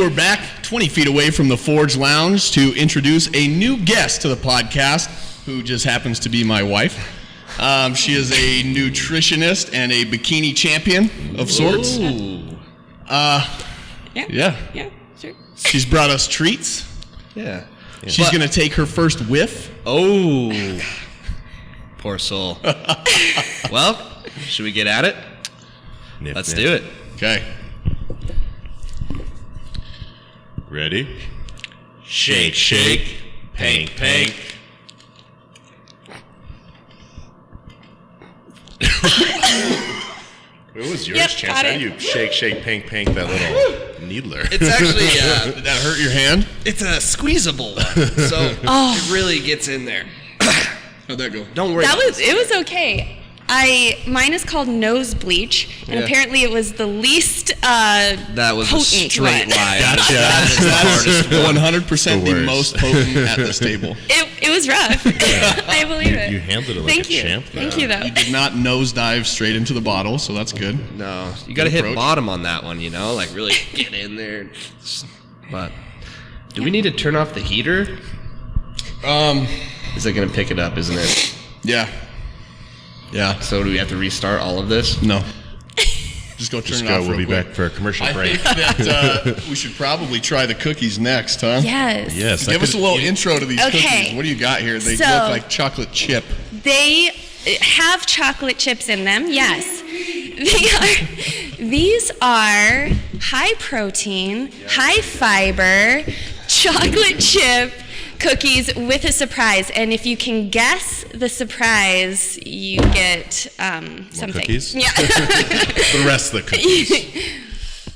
we're back 20 feet away from the Forge Lounge to introduce a new guest to the podcast who just happens to be my wife. She is a nutritionist and a bikini champion of sorts. Yeah, sure. She's brought us treats. Yeah. She's going to take her first whiff. Oh, poor soul. Well, should we get at it? Let's do it. Okay. Ready? Shake, shake, pank, pank. What was yours, Yep, Chance? got How it. do you shake, shake, pank, pank that little needler? It's actually, Did that hurt your hand? it's a squeezable one, so it really gets in there. How'd that go? Don't worry. It was okay. Mine is called nose bleach, and Yeah. apparently it was the least That was a potent straight one. lie. Gotcha. That is the hardest 100% the worst. most potent at this table. It was rough. I believe it. You handled it like Thank a you. champ. Thank you, though. You did not nosedive straight into the bottle, so that's good. No, you got to hit approach. bottom on that one, you know? Like, really get in there. But do we need to turn off the heater? Is it going to pick it up, isn't it? Yeah. Yeah. So do we have to restart all of this? No. Just go turn Just it go. off We'll be real quick. back for a commercial I break. think that we should probably try the cookies next, huh? Yes. Yes. Give us a little intro to these Okay. cookies. What do you got here? They So- look like chocolate chip. They have chocolate chips in them, yes. These are high protein, high fiber, chocolate chip cookies with a surprise. And if you can guess the surprise, you get something. cookies? Yeah. The rest of the cookies.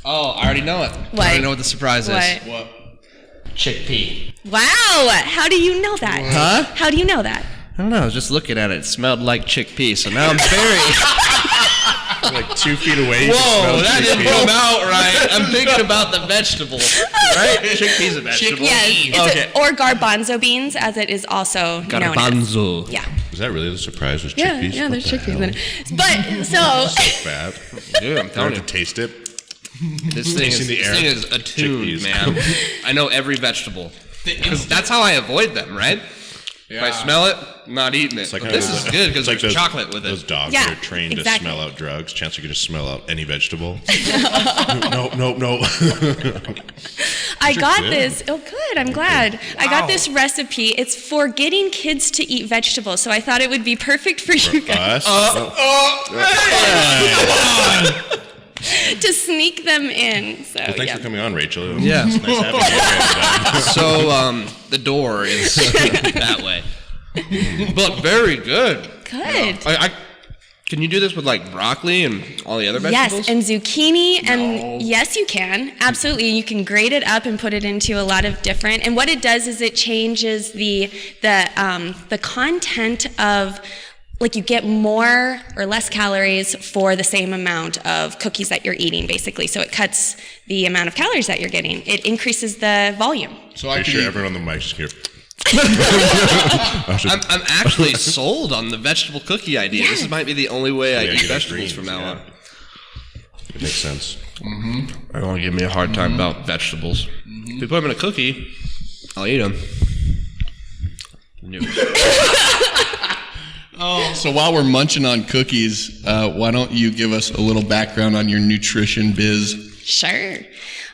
Oh, I already know it. What? I already know what the surprise is. What? What? Chickpea. Wow. How do you know that? Huh? How do you know that? I don't know. I was just looking at it. It smelled like chickpea, so now I'm very... Like 2 feet away. You can smell Whoa, that didn't chickpeas. come out right. I'm thinking about the vegetable, right? Chickpea's a vegetable. Yes. Okay. Or garbanzo beans, as it is also known as. Garbanzo. Yeah. Is that really the surprise? Was Yeah, chickpeas? yeah, there's What the chickpeas in hell? it. But so Bad. Dude, I'm I telling have you. to taste it. This thing Tasting the air. is attuned, Chickpeas. man. I know every vegetable. Because that's how I avoid them, right? If I smell it, I'm not eating it. It's like But how this those- is good because it's like there's those- chocolate with Those it. dogs Yeah, that are trained exactly. to smell out drugs. Chance you could just smell out any vegetable. No. I got good. this. Oh, good. I'm glad. I got this recipe. It's for getting kids to eat vegetables. So I thought it would be perfect for you guys to sneak them in. So Well, thanks yeah. for coming on, Rachel. Yeah. It's nice having you. So the door is that way. But very good. Good. Can you do this with like broccoli and all the other vegetables? Yes, and zucchini, and yes, you can. Absolutely, you can grate it up and put it into a lot of different. And what it does is it changes the content of, like, you get more or less calories for the same amount of cookies that you're eating, basically. So it cuts the amount of calories that you're getting. It increases the volume. So Are I you can sure eat- everyone on the mic's here? I'm actually sold on the vegetable cookie idea. Yes. This might be the only way I Yeah, eat get vegetables greens, from now yeah. on. It makes sense. I don't want to give me a hard time about vegetables. If you put them in a cookie, I'll eat them. So while we're munching on cookies, why don't you give us a little background on your nutrition biz? Sure.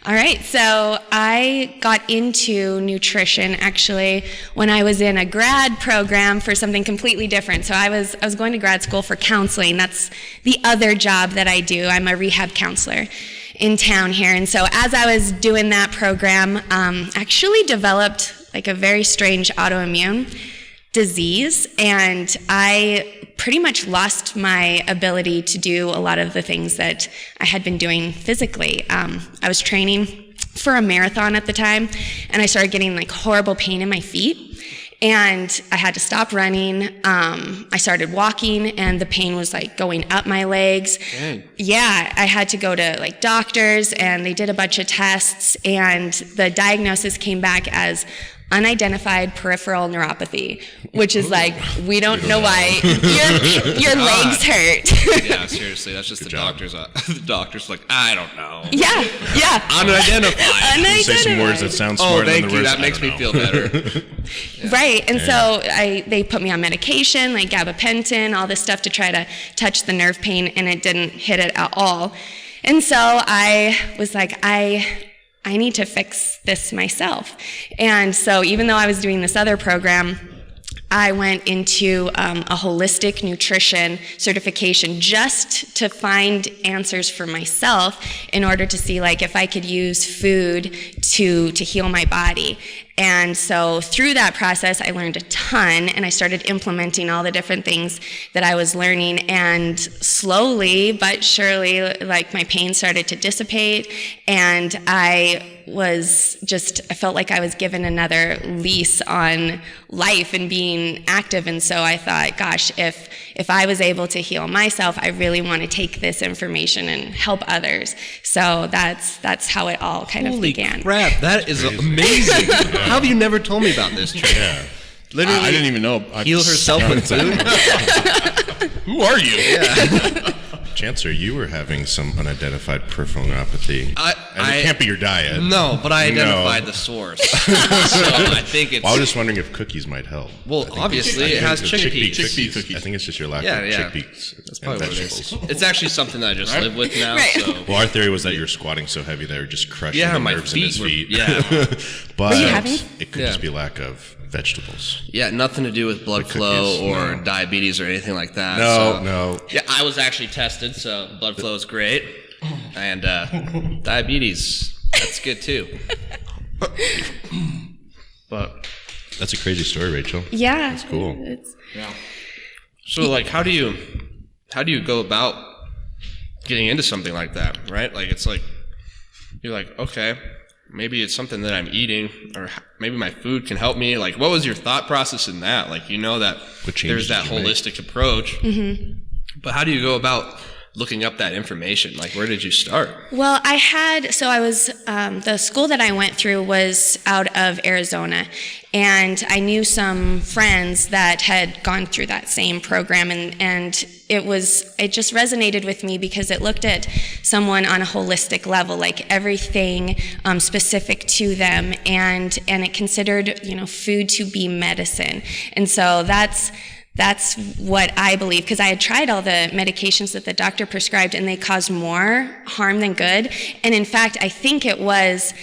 All right, so I got into nutrition actually when I was in a grad program for something completely different. So I was going to grad school for counseling. That's the other job that I do. I'm a rehab counselor in town here. And so as I was doing that program, actually developed like a very strange autoimmune disease, and I pretty much lost my ability to do a lot of the things that I had been doing physically. I was training for a marathon at the time, and I started getting like horrible pain in my feet, and I had to stop running. I started walking, and the pain was like going up my legs. Dang. Yeah, I had to go to like doctors, and they did a bunch of tests, and the diagnosis came back as unidentified peripheral neuropathy, which is like, we don't know why your legs hurt. Yeah, seriously, that's just the doctors. The doctor's like, I don't know. Yeah. Unidentified. Say some words that sound Oh, smarter than thank the you. words. That makes me feel better. Right, and so they put me on medication, like gabapentin, all this stuff to try to touch the nerve pain, and it didn't hit it at all. And so I was like, I need to fix this myself. And so even though I was doing this other program, I went into a holistic nutrition certification just to find answers for myself in order to see like if I could use food to heal my body. And so through that process, I learned a ton, and I started implementing all the different things that I was learning, and slowly but surely, like, my pain started to dissipate, and I felt like I was given another lease on life and being active. And so I thought, gosh, if I was able to heal myself, I really want to take this information and help others. So that's how it all kind of began. Holy crap, that is amazing. How have you never told me about this, Trey? Yeah. Literally, I didn't even know. Heal herself with food? Who are you? Yeah. Chancellor, you were having some unidentified peripheral neuropathy. And it can't be your diet. No, but I identified the source. So I think it's... Well, I was just wondering if cookies might help. Well, obviously, it has chickpeas. Chickpea cookies. I think it's just your lack of chickpeas. That's probably what it is. It's actually something that I just live with now. Right. So. Well, our theory was that you're squatting so heavy that you're just crushing the my nerves in his feet feet. Were But you having? it could just be lack of vegetables. Yeah, nothing to do with blood flow or diabetes or anything like that. No. Yeah, I was actually tested, so blood flow is great. And diabetes, that's good too. But That's a crazy story, Rachel. Yeah. That's cool. so like how do you go about getting into something like that, right? Like it's like you're like, okay, maybe it's something that I'm eating, or maybe my food can help me. Like, what was your thought process in that? Like, that there's that holistic approach, but how do you go about looking up that information? Like, where did you start? Well, the school that I went through was out of Arizona, and I knew some friends that had gone through that same program, and it just resonated with me because it looked at someone on a holistic level, like everything specific to them, and it considered, food to be medicine. And so that's what I believe, because I had tried all the medications that the doctor prescribed, and they caused more harm than good. And in fact, I think it was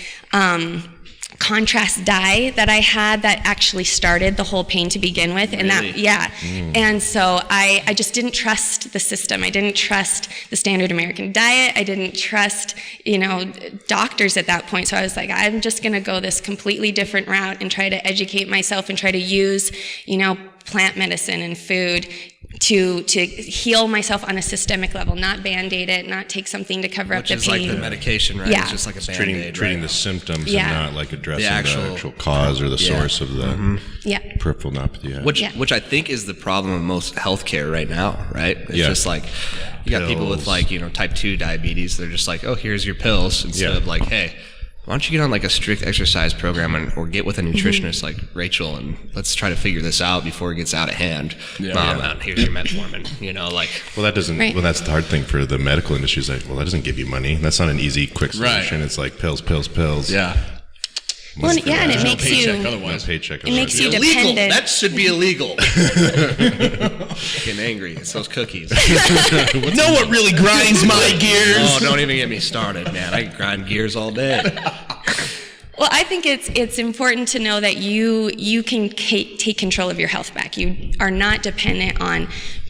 contrast dye that I had that actually started the whole pain to begin with. And Really? And so I just didn't trust the system. I didn't trust the standard American diet. I didn't trust, doctors at that point. So I was like, I'm just going to go this completely different route and try to educate myself and try to use, plant medicine and food to heal myself on a systemic level, not Band-Aid it, not take something to cover up the pain. Which is like the medication, right? Yeah. It's just like a Band-Aid, treating right? the symptoms Yeah. and not like addressing The the actual actual cause or the source of the peripheral neuropathy. Which I think is the problem of most healthcare right now, right? It's Yeah. just like you got people with like, type 2 diabetes. They're just like, oh, here's your pills, instead of like, hey, why don't you get on like a strict exercise program or get with a nutritionist like Rachel, and let's try to figure this out before it gets out of hand. Here's your metformin, Well, that doesn't. Right. Well, that's the hard thing for the medical industry. Is like, well, that doesn't give you money. That's not an easy, quick solution. Right. It's like pills. Yeah. Well, and it makes Paycheck you. otherwise. Paycheck. It makes you illegal. dependent. That should be illegal. Getting angry. It's those cookies. Know what really grinds my gears? Oh, don't even get me started, man. I can grind gears all day. Well, I think it's important to know that you can take control of your health back. You are not dependent on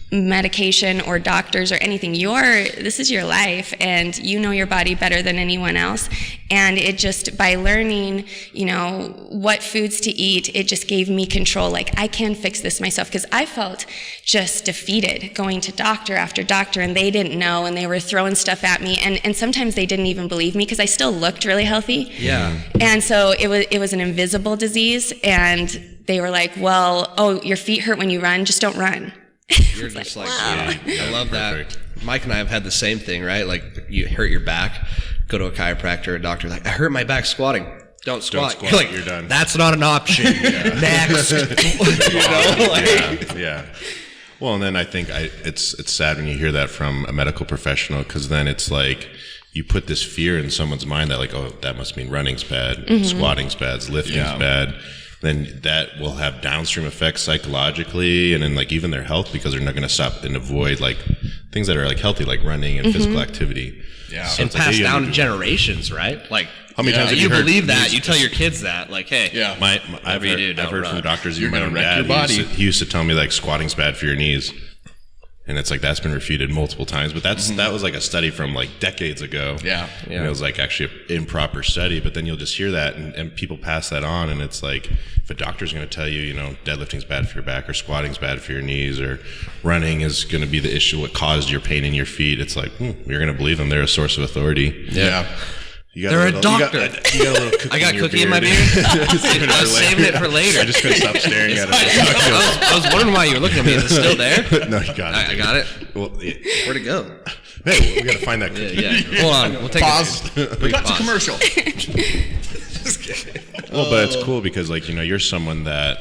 medication or doctors or anything. This is your life, and you know your body better than anyone else. And it just, by learning, what foods to eat, it just gave me control. Like, I can fix this myself, because I felt just defeated going to doctor after doctor, and they didn't know, and they were throwing stuff at me, and sometimes they didn't even believe me because I still looked really healthy. Yeah. And so it was an invisible disease, and they were like, well, oh, your feet hurt when you run, just don't run. You're just like, wow. yeah, I love that. Perfect. Mike and I have had the same thing, right? Like, you hurt your back, go to a chiropractor, a doctor, like, I hurt my back squatting. don't squat. squat, You're like, you're done. That's not an option. Next. Yeah. Well, and then I think it's sad when you hear that from a medical professional, because then it's like you put this fear in someone's mind that like, oh, that must mean running's bad, squatting's bad, lifting's bad. Then that will have downstream effects psychologically, and then like even their health, because they're not going to stop and avoid like things that are like healthy, like running and physical activity. Yeah. And like, passed hey, down generations, right? Like, how many times have you you heard believe that? news- You tell your kids that, like, hey, I've heard from doctors, You're even my gonna own wreck dad, your body. He used to tell me like squatting's bad for your knees. And it's like that's been refuted multiple times, but that was like a study from like decades ago. Yeah. And it was like actually an improper study, but then you'll just hear that and people pass that on, and it's like if a doctor's going to tell you, deadlifting's bad for your back or squatting's bad for your knees or running is going to be the issue, what caused your pain in your feet, it's like you're going to believe them. They're a source of authority. Yeah. They're a doctor. You got a little cookie I got in your cookie in my beard. I was saving it for later. I just couldn't stop staring at it. I was wondering why you were looking at me. Is it still there? No, you got it. I got it. Well, Where'd it go? hey, we got to find that cookie. Yeah. Hold on. We'll take Pause. a We got to pause. commercial. Well, but it's cool because, like, you're someone that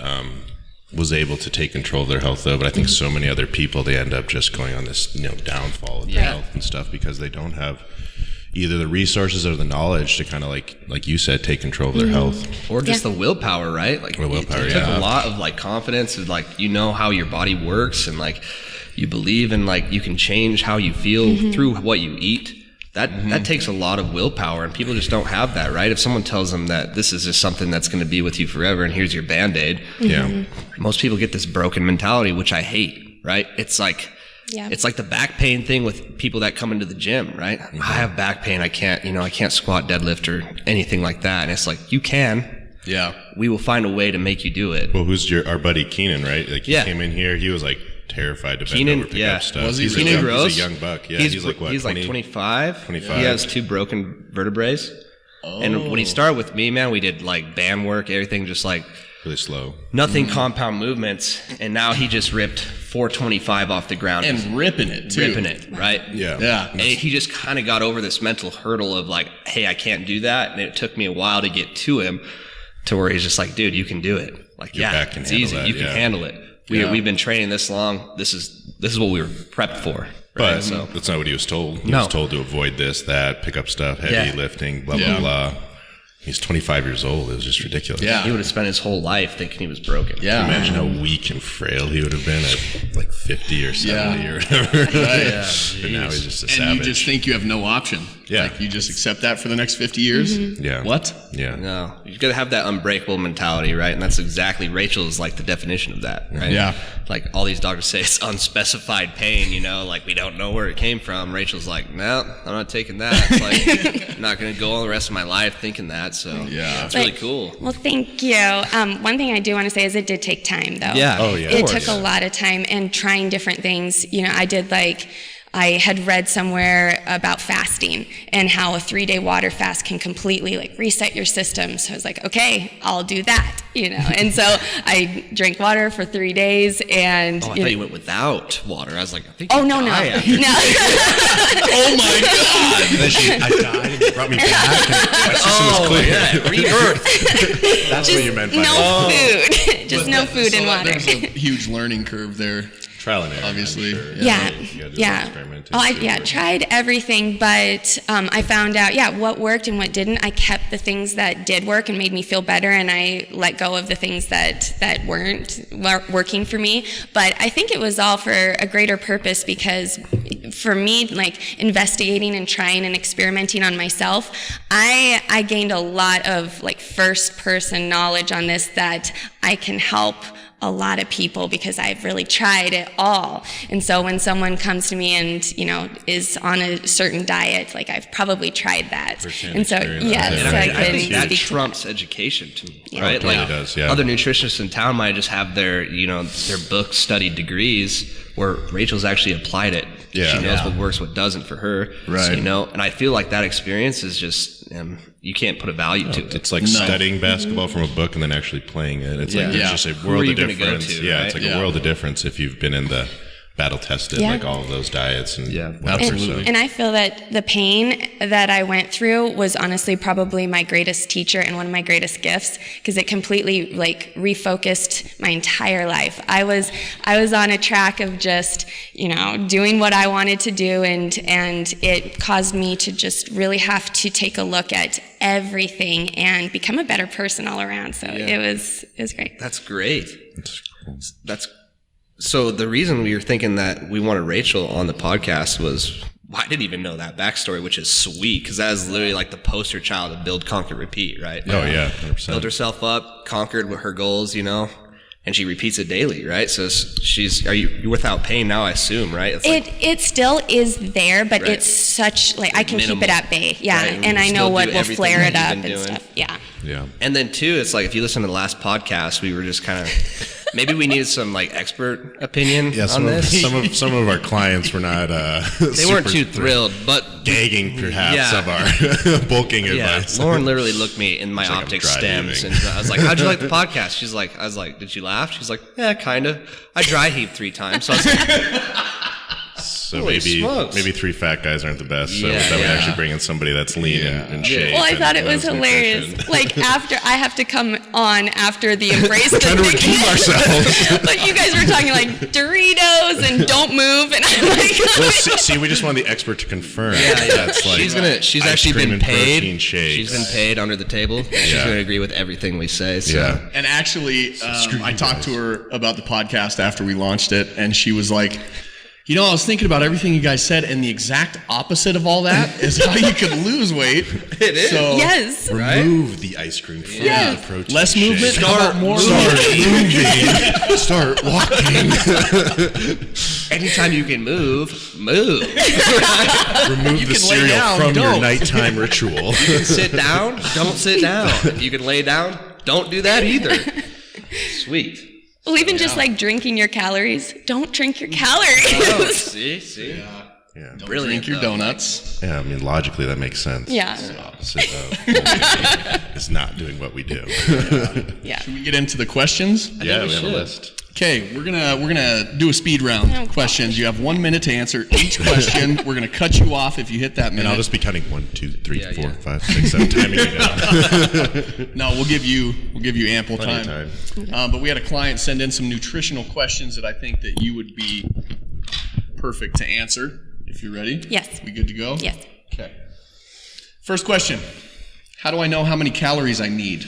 was able to take control of their health, though. But I think so many other people, they end up just going on this, downfall of their health and stuff because they don't have either the resources or the knowledge to kind of like you said, take control of their health. Or just the willpower, right? Like Or willpower, it took a lot of like confidence and like how your body works and like you believe in like you can change how you feel through what you eat. That takes a lot of willpower, and people just don't have that, right? If someone tells them that this is just something that's going to be with you forever and here's your Band-Aid, most people get this broken mentality, which I hate, right? It's like it's like the back pain thing with people that come into the gym, right? I have back pain. I can't squat, deadlift, or anything like that. And it's like, you can. Yeah. We will find a way to make you do it. Well, who's our buddy Keenan, right? Like he came in here, he was like terrified to bend over, pick up stuff. Was he? He's Keenan Gross? He's a young buck. Yeah, he's like what? He's 20? like 25. 25. He has 2 broken vertebrae. And when he started with me, man, we did like band work, everything just like Really slow. nothing compound movements. And now he just ripped 425 off the ground. And ripping it, too. ripping it, right? Yeah. Yeah. And he just kind of got over this mental hurdle of like, hey, I can't do that. And it took me a while to get to him to where he's just like, dude, you can do it. Like, Your back can it's handle easy. that, You can handle it. We've been training this long. This is what we were prepped for. But Right? that's not what he was told. He No. was told to avoid this, that, pick up stuff, heavy lifting, blah, blah, blah. He's 25 years old. It was just ridiculous. Yeah. He would have spent his whole life thinking he was broken. Yeah. Imagine how weak and frail he would have been at like 50 or 70 or whatever. Right. But now he's just a And savage. you just think you have no option. Yeah. Like you just accept that for the next 50 years? Yeah. What? Yeah. No, you got to have that unbreakable mentality, right? And that's exactly Rachel is like the definition of that, right? Yeah. Like all these doctors say it's unspecified pain, like we don't know where it came from. Rachel's like, no, I'm not taking that. It's like I'm not going to go all the rest of my life thinking that. So it's really cool. Well, thank you. One thing I do want to say is it did take time, though. Yeah. Oh, yeah. It took a lot of time and trying different things. I had read somewhere about fasting and how a 3-day water fast can completely like reset your system. So I was like, okay, I'll do that, And so I drank water for 3 days and. Oh, I thought you went without water. I was like, I think. Oh, you no. die after No. Oh my God! And then I died and it brought me back. And my system was clear. yeah, rebirth. That's what you meant by No food. Just no food and water. There's a huge learning curve there. trial and error. Obviously. I'm sure. Yeah. You gotta do Yeah. some experimenting Oh, too. tried everything, but I found out, what worked and what didn't. I kept the things that did work and made me feel better, and I let go of the things that weren't working for me. But I think it was all for a greater purpose because for me, like investigating and trying and experimenting on myself, I gained a lot of like first-person knowledge on this that I can help a lot of people because I've really tried it all. And so when someone comes to me and, is on a certain diet, like I've probably tried that. And so, experience. yes, Yeah. so I think can that speak to trumps education to me, Yeah. right? It totally does, yeah. Other nutritionists in town might just have their book studied degrees where Rachel's actually applied it. Yeah. She knows what works, what doesn't for her. Right. And I feel like that experience is just, you can't put a value to it. It's like studying basketball from a book and then actually playing it. It's like there's just a Who are world you of gonna go difference. to, Yeah, right? it's like a world of difference if you've been in the battle tested, Yeah. like all of those diets and whatever. absolutely. And I feel that the pain that I went through was honestly probably my greatest teacher and one of my greatest gifts, because it completely like refocused my entire life. I was on a track of just, doing what I wanted to do, and it caused me to just really have to take a look at everything and become a better person all around. So it was great. That's great. So the reason we were thinking that we wanted Rachel on the podcast was, I didn't even know that backstory, which is sweet, because that is literally like the poster child of Build, Conquer, Repeat, right? Oh yeah, 100%. Built herself up, conquered her goals, and she repeats it daily, right? So you're without pain now, I assume, right? It's It still is there, but Right. it's such I can keep minimal, it at bay. Yeah, right? and I know Still what do will everything flare that it up you've been and doing. stuff. Yeah. Yeah. And then too, it's like if you listen to the last podcast, we were just kind of maybe we needed some like expert opinion Yeah, on this. some of our clients were not. They weren't too thrilled, but gagging perhaps Yeah. of our bulking yeah, advice. Lauren literally looked me in my It's like I'm optic dry stems, heaving. and I was like, "How'd you like the podcast?" I was like, "Did you laugh?" She's like, "Yeah, kind of." I dry heaved 3 times, so I was like, So Holy smokes. maybe 3 fat guys aren't the best. So Yeah, that would yeah. actually bring in somebody that's lean and shape. Well, I and thought it was has hilarious. nutrition. Like after I have to come on after the embrace the Trying to thing. redeem ourselves. But you guys were talking like Doritos and don't move, and I'm like, Well, see, we just want the expert to confirm. Yeah, That's like she's ice actually cream been and paid. protein shakes. She's been paid under the table. She's Yeah. going to agree with everything we say. So. Yeah. And actually, screw I you talked guys. to her about the podcast after we launched it, and she was like, I was thinking about everything you guys said, and the exact opposite of all that is how you could lose weight. It is. So yes. Remove the ice cream from Yes. the protein less shake. movement, how about more Start walking. Anytime you can move. Remove You the can lay cereal down, from your don't. You nighttime ritual. can sit down. Don't sit down. If you can lay down, don't do that either. Sweet. Well, even just like drinking your calories. Don't drink your calories. Oh, see. Yeah. Don't Brilliant, drink your though. donuts. Yeah, I mean, logically that makes sense. Yeah. It's the opposite of what we is not doing what we do. Yeah. Should we get into the questions? Yeah, we we have a should. list. Okay, we're gonna do a speed round. Oh, Questions. You have 1 minute to answer each question. We're gonna cut you off if you hit that minute. And I'll just be counting 1, 2, 3, Yeah, 4, yeah. 5, 6, 7, timing it down. No, we'll give you ample Plenty time. of time. But we had a client send in some nutritional questions that I think that you would be perfect to answer. If you're ready. Yes. We good to go? Yes. Okay. First question. How do I know how many calories I need?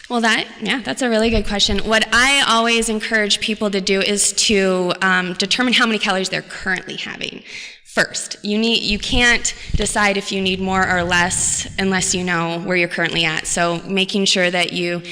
Well, that's a really good question. What I always encourage people to do is to determine how many calories they're currently having first. You can't decide if you need more or less unless you know where you're currently at. So making sure that you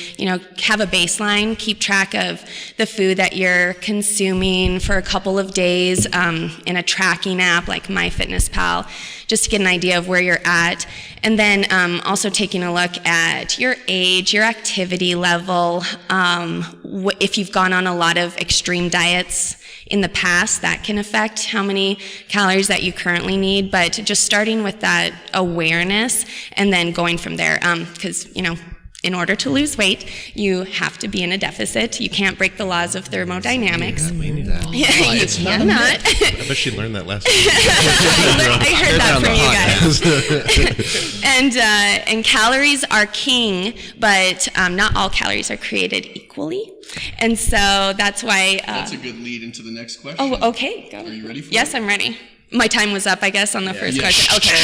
have a baseline, keep track of the food that you're consuming for a couple of days in a tracking app like MyFitnessPal, just to get an idea of where you're at. And then also taking a look at your age, your activity level, if you've gone on a lot of extreme diets in the past, that can affect how many calories that you currently need. But just starting with that awareness and then going from there, because, in order to lose weight, you have to be in a deficit. You can't break the laws of thermodynamics. We knew that. Yeah, you cannot. I bet she learned that last week. I heard that on from the you guys. And calories are king, but not all calories are created equally. And so that's why. That's a good lead into the next question. Oh, okay. Go. Are you ready for Yes, I'm ready. My time was up, I guess, on the first question. Okay.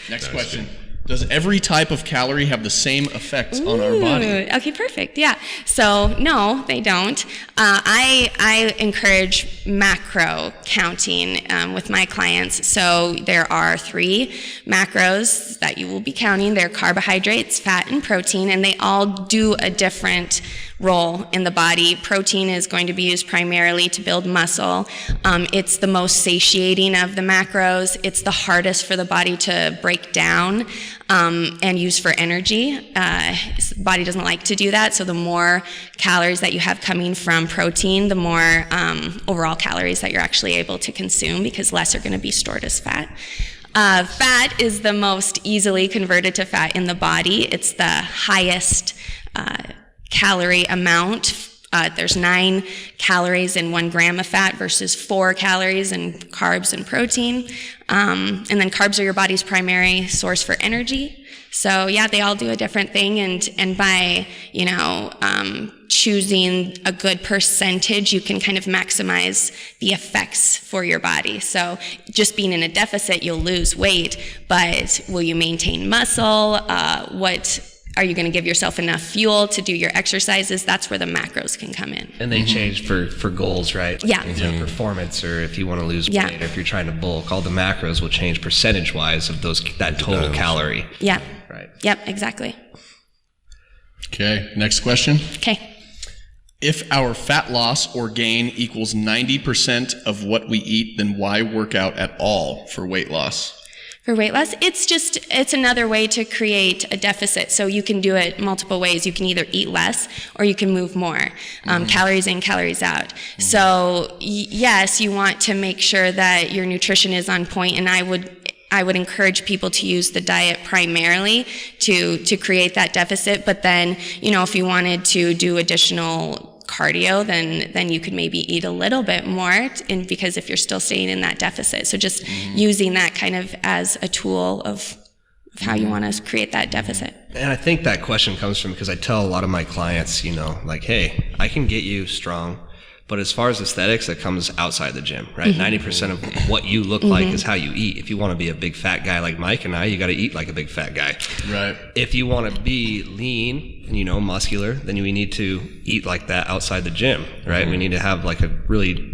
Next question. Does every type of calorie have the same effects on our body? Ooh, okay, perfect. Yeah. So no, they don't. I encourage macro counting with my clients. So there are 3 macros that you will be counting. They're carbohydrates, fat, and protein, and they all do a different role in the body. Protein is going to be used primarily to build muscle. It's the most satiating of the macros. It's the hardest for the body to break down and use for energy. The body doesn't like to do that, so the more calories that you have coming from protein, the more overall calories that you're actually able to consume, because less are going to be stored as fat. Fat is the most easily converted to fat in the body. It's the highest calorie amount There's 9 calories in 1 gram of fat versus 4 calories in carbs and protein. And then carbs are your body's primary source for energy. So yeah, they all do a different thing, and by choosing a good percentage, you can kind of maximize the effects for your body. So just being in a deficit, you'll lose weight, but will you maintain muscle? What are you going to give yourself enough fuel to do your exercises? That's where the macros can come in. And they change for goals, right? Yeah. Performance, or if you want to lose Yeah. weight, or if you're trying to bulk, all the macros will change percentage-wise of that total calorie. Yeah. Right. Yep, exactly. Okay, next question. Okay. If our fat loss or gain equals 90% of what we eat, then why work out at all for weight loss? For weight loss, it's another way to create a deficit. So you can do it multiple ways. You can either eat less or you can move more, calories in, calories out. So yes, you want to make sure that your nutrition is on point, and I would encourage people to use the diet primarily to create that deficit. But then, if you wanted to do additional cardio, then you could maybe eat a little bit more, because if you're still staying in that deficit. So just using that kind of as a tool of how you want to create that deficit. And I think that question comes from, because I tell a lot of my clients, hey, I can get you strong, but as far as aesthetics, that comes outside the gym, right? 90% of what you look like is how you eat. If you want to be a big fat guy like Mike and I, you got to eat like a big fat guy. Right. If you want to be lean and, muscular, then we need to eat like that outside the gym, right? We need to have like a really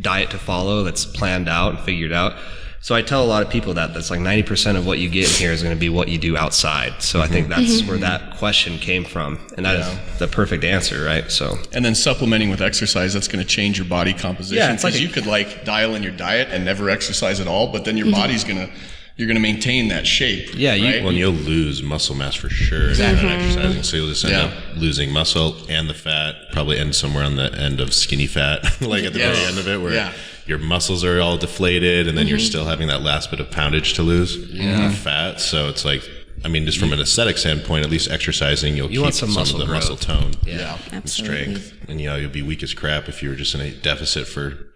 diet to follow that's planned out and figured out. So I tell a lot of people that's like 90% of what you get in here is going to be what you do outside. So I think that's where that question came from. And that is the perfect answer, right? So. And then supplementing with exercise, that's going to change your body composition. Yeah, it's like because you could dial in your diet and never exercise at all, but then your body's you're going to maintain that shape. Yeah, right? Well, and you'll lose muscle mass for sure if you're not exercising. So you'll just end up losing muscle and the fat, probably end somewhere on the end of skinny fat, like at the very end of it, where your muscles are all deflated, and then you're still having that last bit of poundage to lose of fat. So it's like, just from an aesthetic standpoint, at least exercising, you'll keep want some some of the muscle muscle tone Absolutely. and strength. And you'll be weak as crap if you were just in a deficit for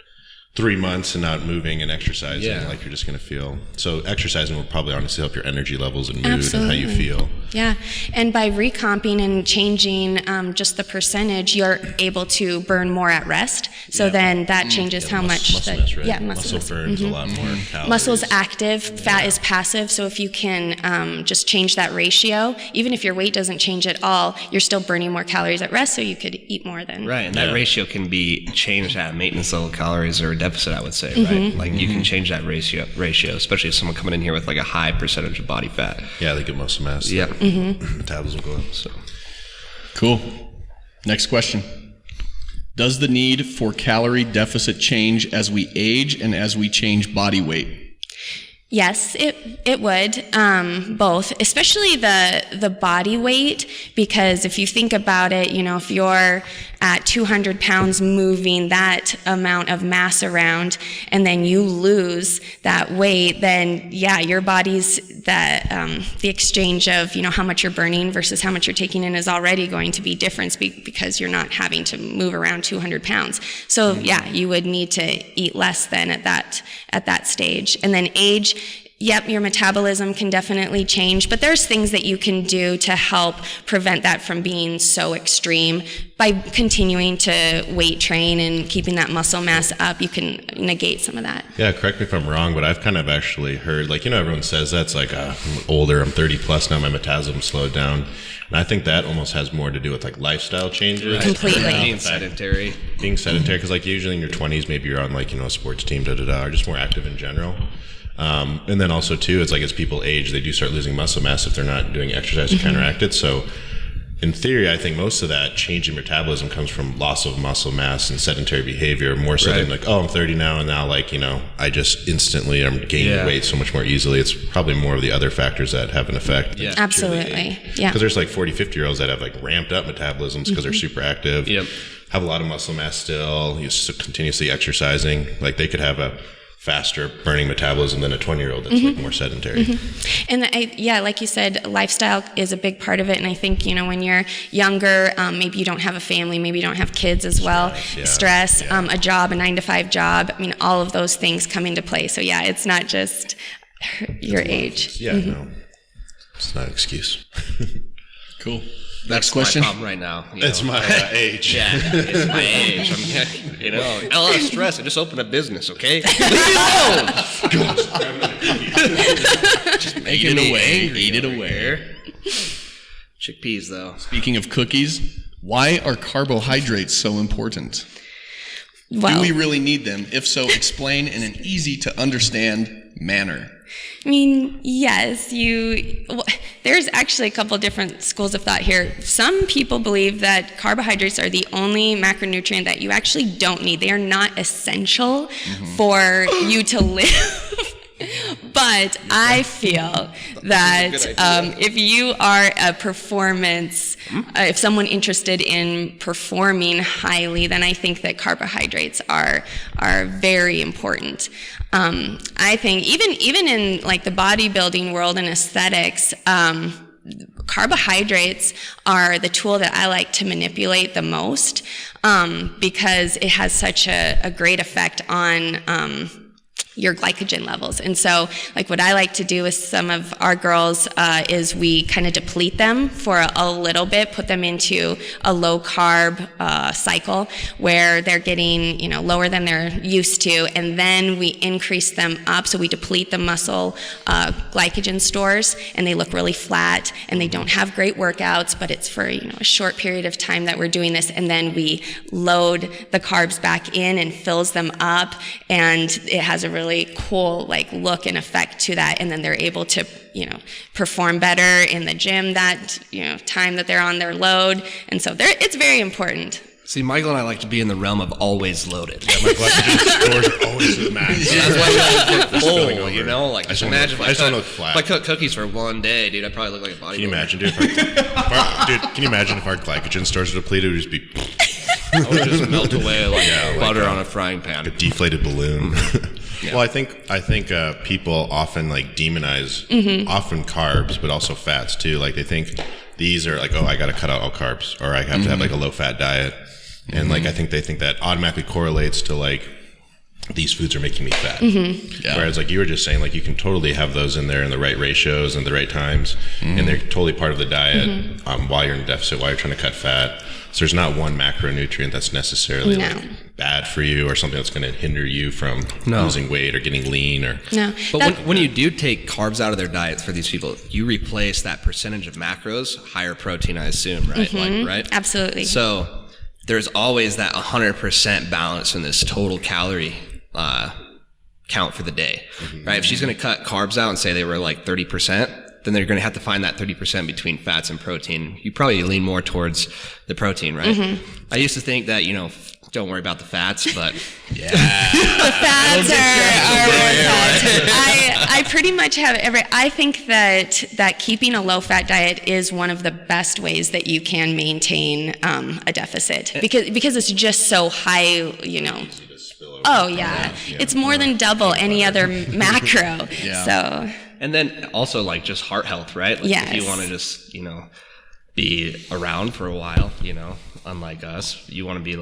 3 months and not moving and exercising. Like, you're just going to feel. So exercising will probably honestly help your energy levels and mood and how you feel. Yeah, and by recomping and changing just the percentage, you're able to burn more at rest. So then that changes how much muscle mass, right? muscle mass. burns a lot more calories. Muscle's active, fat is passive. So if you can just change that ratio, even if your weight doesn't change at all, you're still burning more calories at rest, so you could eat more then. Right, and that ratio can be changed at maintenance level calories or deficit, I would say, right? Like you can change that ratio, especially if someone coming in here with like a high percentage of body fat. Yeah, they get muscle mass. Yeah. Metabolism go up. So. Cool. Next question. Does the need for calorie deficit change as we age and as we change body weight? Yes, it would, both, especially the body weight, because if you think about it, if you're at 200 pounds moving that amount of mass around and then you lose that weight, then your body's the exchange of, how much you're burning versus how much you're taking in is already going to be different because you're not having to move around 200 pounds. So you would need to eat less then at that stage. And then age, your metabolism can definitely change, but there's things that you can do to help prevent that from being so extreme. By continuing to weight train and keeping that muscle mass up, you can negate some of that. Yeah, correct me if I'm wrong, but I've kind of actually heard, everyone says that's like, I'm older, I'm 30 plus now, my metabolism slowed down. And I think that almost has more to do with lifestyle changes. Right. Completely. Being sedentary. Being sedentary, because usually in your 20s, maybe you're on a sports team, or just more active in general. And then also too, it's as people age, they do start losing muscle mass if they're not doing exercise to counteract it. So in theory, I think most of that change in metabolism comes from loss of muscle mass and sedentary behavior, more so than I'm 30 now, and now I just instantly am gaining weight so much more easily. It's probably more of the other factors that have an effect. Yeah, absolutely. Yeah, because there's 40, 50-year-olds that have ramped up metabolisms because they're super active. Yep. Have a lot of muscle mass still. You're continuously exercising. They could have a faster burning metabolism than a 20-year-old that's like more sedentary. And like you said, lifestyle is a big part of it. And I think, when you're younger, maybe you don't have a family, maybe you don't have kids as well. Stress, a job, a 9-to-5 job. I mean, all of those things come into play. So yeah, it's not just your age. Yeah, no, it's not an excuse. Cool. That's question. my problem right now. It's my age. Yeah, it's my age. A lot of stress. I just opened a business, okay? Leave me alone! Just Eat it away. Eat it away. Chickpeas, though. Speaking of cookies, why are carbohydrates so important? Well, Do we really need them? If so, explain in an easy to understand manner. I mean, yes, there's actually a couple different schools of thought here. Some people believe that carbohydrates are the only macronutrient that you actually don't need. They are not essential for you to live. But I feel that if you are a performance, if someone interested in performing highly, then I think that carbohydrates are very important. I think even in like the bodybuilding world and aesthetics, carbohydrates are the tool that I like to manipulate the most because it has such a great effect on your glycogen levels. And so like what I like to do with some of our girls is we kind of deplete them for a little bit, put them into a low carb cycle where they're getting lower than they're used to, and then we increase them up. So we deplete the muscle glycogen stores, and they look really flat, and they don't have great workouts, but it's for a short period of time that we're doing this, and then we load the carbs back in and fills them up, and it has a really cool look and effect to that, and then they're able to perform better in the gym that time that they're on their load, and so it's very important. See, Michael and I like to be in the realm of always loaded. Yeah, my glycogen stores are always to the max. That's why we always look spilling full, over. Like, I just imagine don't look flat. if I cook cookies for one day, dude, I'd probably look like a bodybuilder. Can you imagine, dude? Can you imagine if our glycogen stores are depleted? It would just be I would just melt away like butter on a frying pan. a deflated balloon. Well, I think people often demonize often carbs, but also fats too. Like they think these are like, oh, I got to cut out all carbs, or I have to have a low fat diet, and I think they think that automatically correlates to these foods are making me fat. Yeah. Whereas you were just saying, you can totally have those in there in the right ratios and the right times, and they're totally part of the diet while you're in deficit, while you're trying to cut fat. So there's not one macronutrient that's necessarily bad for you or something that's going to hinder you from losing weight or getting lean or. No. But when you do take carbs out of their diets for these people, you replace that percentage of macros, higher protein, I assume, right? Right? Absolutely. So there's always that 100% balance in this total calorie count for the day, right? If she's going to cut carbs out and say they were 30%, then they're going to have to find that 30% between fats and protein. You probably lean more towards the protein, right? I used to think that, don't worry about the fats, but the fats are I pretty much have I think that keeping a low-fat diet is one of the best ways that you can maintain a deficit because it's just so high, Oh yeah, it's more than double any other macro. So. And then also just heart health, right? If you want to just, be around for a while, unlike us, you want to be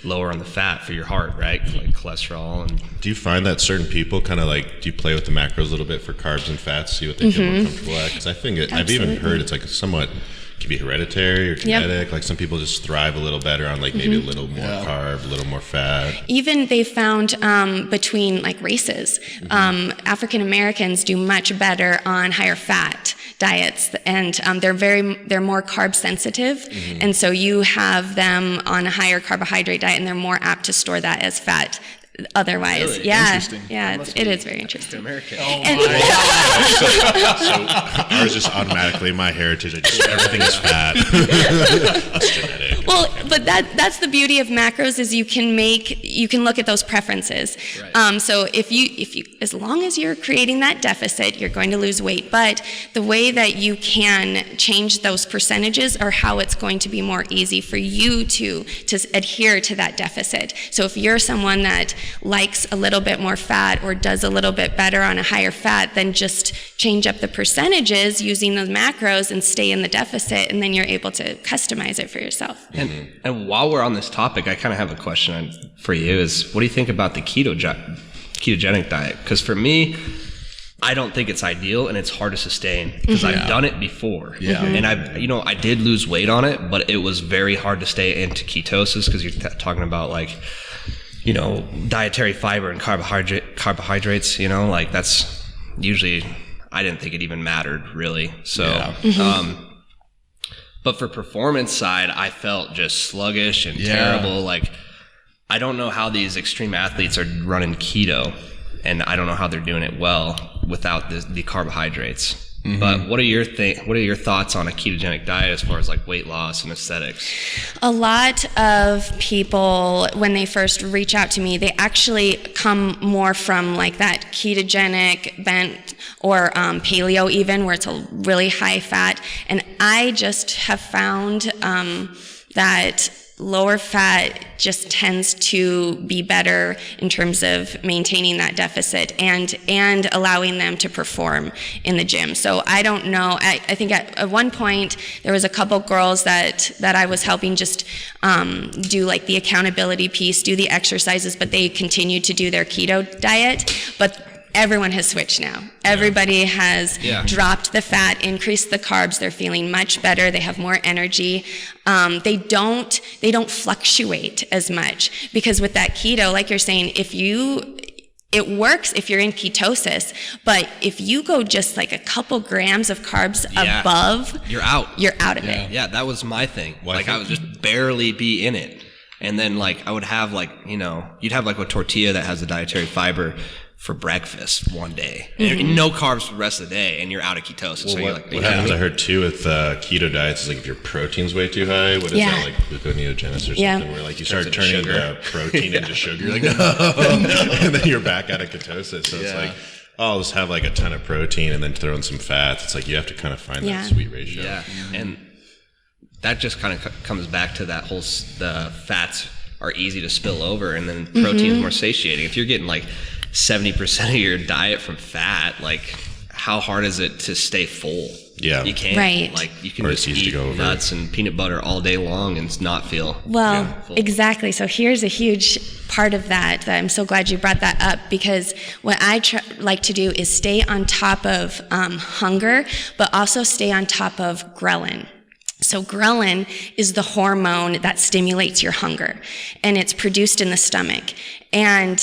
lower on the fat for your heart, right? Cholesterol. And do you find that certain people kind of do you play with the macros a little bit for carbs and fats, see what they feel more comfortable at? Because I think I've even heard it's somewhat can be hereditary or genetic. Some people just thrive a little better on maybe a little more carb, a little more fat. Even they found between races, African Americans do much better on higher fat diets, and they're more carb sensitive, and so you have them on a higher carbohydrate diet, and they're more apt to store that as fat. Otherwise, really? Interesting. It is very interesting. American. So ours is automatically my heritage. Everything is fat. That's genetic. Well, but that's the beauty of macros is you can look at those preferences. Right. So if you as long as you're creating that deficit, you're going to lose weight. But the way that you can change those percentages are how it's going to be more easy for you to adhere to that deficit. So if you're someone that likes a little bit more fat or does a little bit better on a higher fat, then just change up the percentages using those macros and stay in the deficit, and then you're able to customize it for yourself. And while we're on this topic, I kind of have a question for you is, what do you think about the ketogenic diet? Because for me, I don't think it's ideal and it's hard to sustain because I've done it before. Yeah. And I did lose weight on it, but it was very hard to stay into ketosis because you're talking about like, dietary fiber and carbohydrates, like that's usually, I didn't think it even mattered really. So, but for performance side, I felt just sluggish and terrible. Like, I don't know how these extreme athletes are running keto, and I don't know how they're doing it well without the carbohydrates. But what are your thoughts on a ketogenic diet as far as like weight loss and aesthetics? A lot of people, when they first reach out to me, they actually come more from like that ketogenic bent or paleo even, where it's a really high fat. And I just have found that lower fat just tends to be better in terms of maintaining that deficit and allowing them to perform in the gym. So I don't know. I think at one point there was a couple girls that I was helping just do like the accountability piece, do the exercises, but they continued to do their keto diet. But everyone has switched now. Everybody has dropped the fat, increased the carbs. They're feeling much better. They have more energy. They don't fluctuate as much, because with that keto, like you're saying, it works if you're in ketosis, but if you go just like a couple grams of carbs above, you're out of it. Yeah, that was my thing. Like I would just barely be in it. And then like I would have like, you'd have like a tortilla that has the dietary fiber for breakfast one day, and no carbs for the rest of the day, and you're out of ketosis. Well, so you're what like, happens, I heard too, with keto diets is like if your protein's way too high, what is that, like gluconeogenesis or something, where like you start turning the protein into sugar, you're like, no, and then you're back out of ketosis. So it's like, I'll just have like a ton of protein and then throw in some fats. It's like you have to kind of find that sweet ratio. Yeah, and that just kind of comes back to that whole, the fats are easy to spill over, and then protein is more satiating. If you're getting like 70% of your diet from fat, like how hard is it to stay full? Yeah. You can't. Right. Like you can just eat nuts and peanut butter all day long and not feel full. Exactly. So here's a huge part of that I'm so glad you brought that up, because what I like to do is stay on top of hunger, but also stay on top of ghrelin. So ghrelin is the hormone that stimulates your hunger, and it's produced in the stomach. And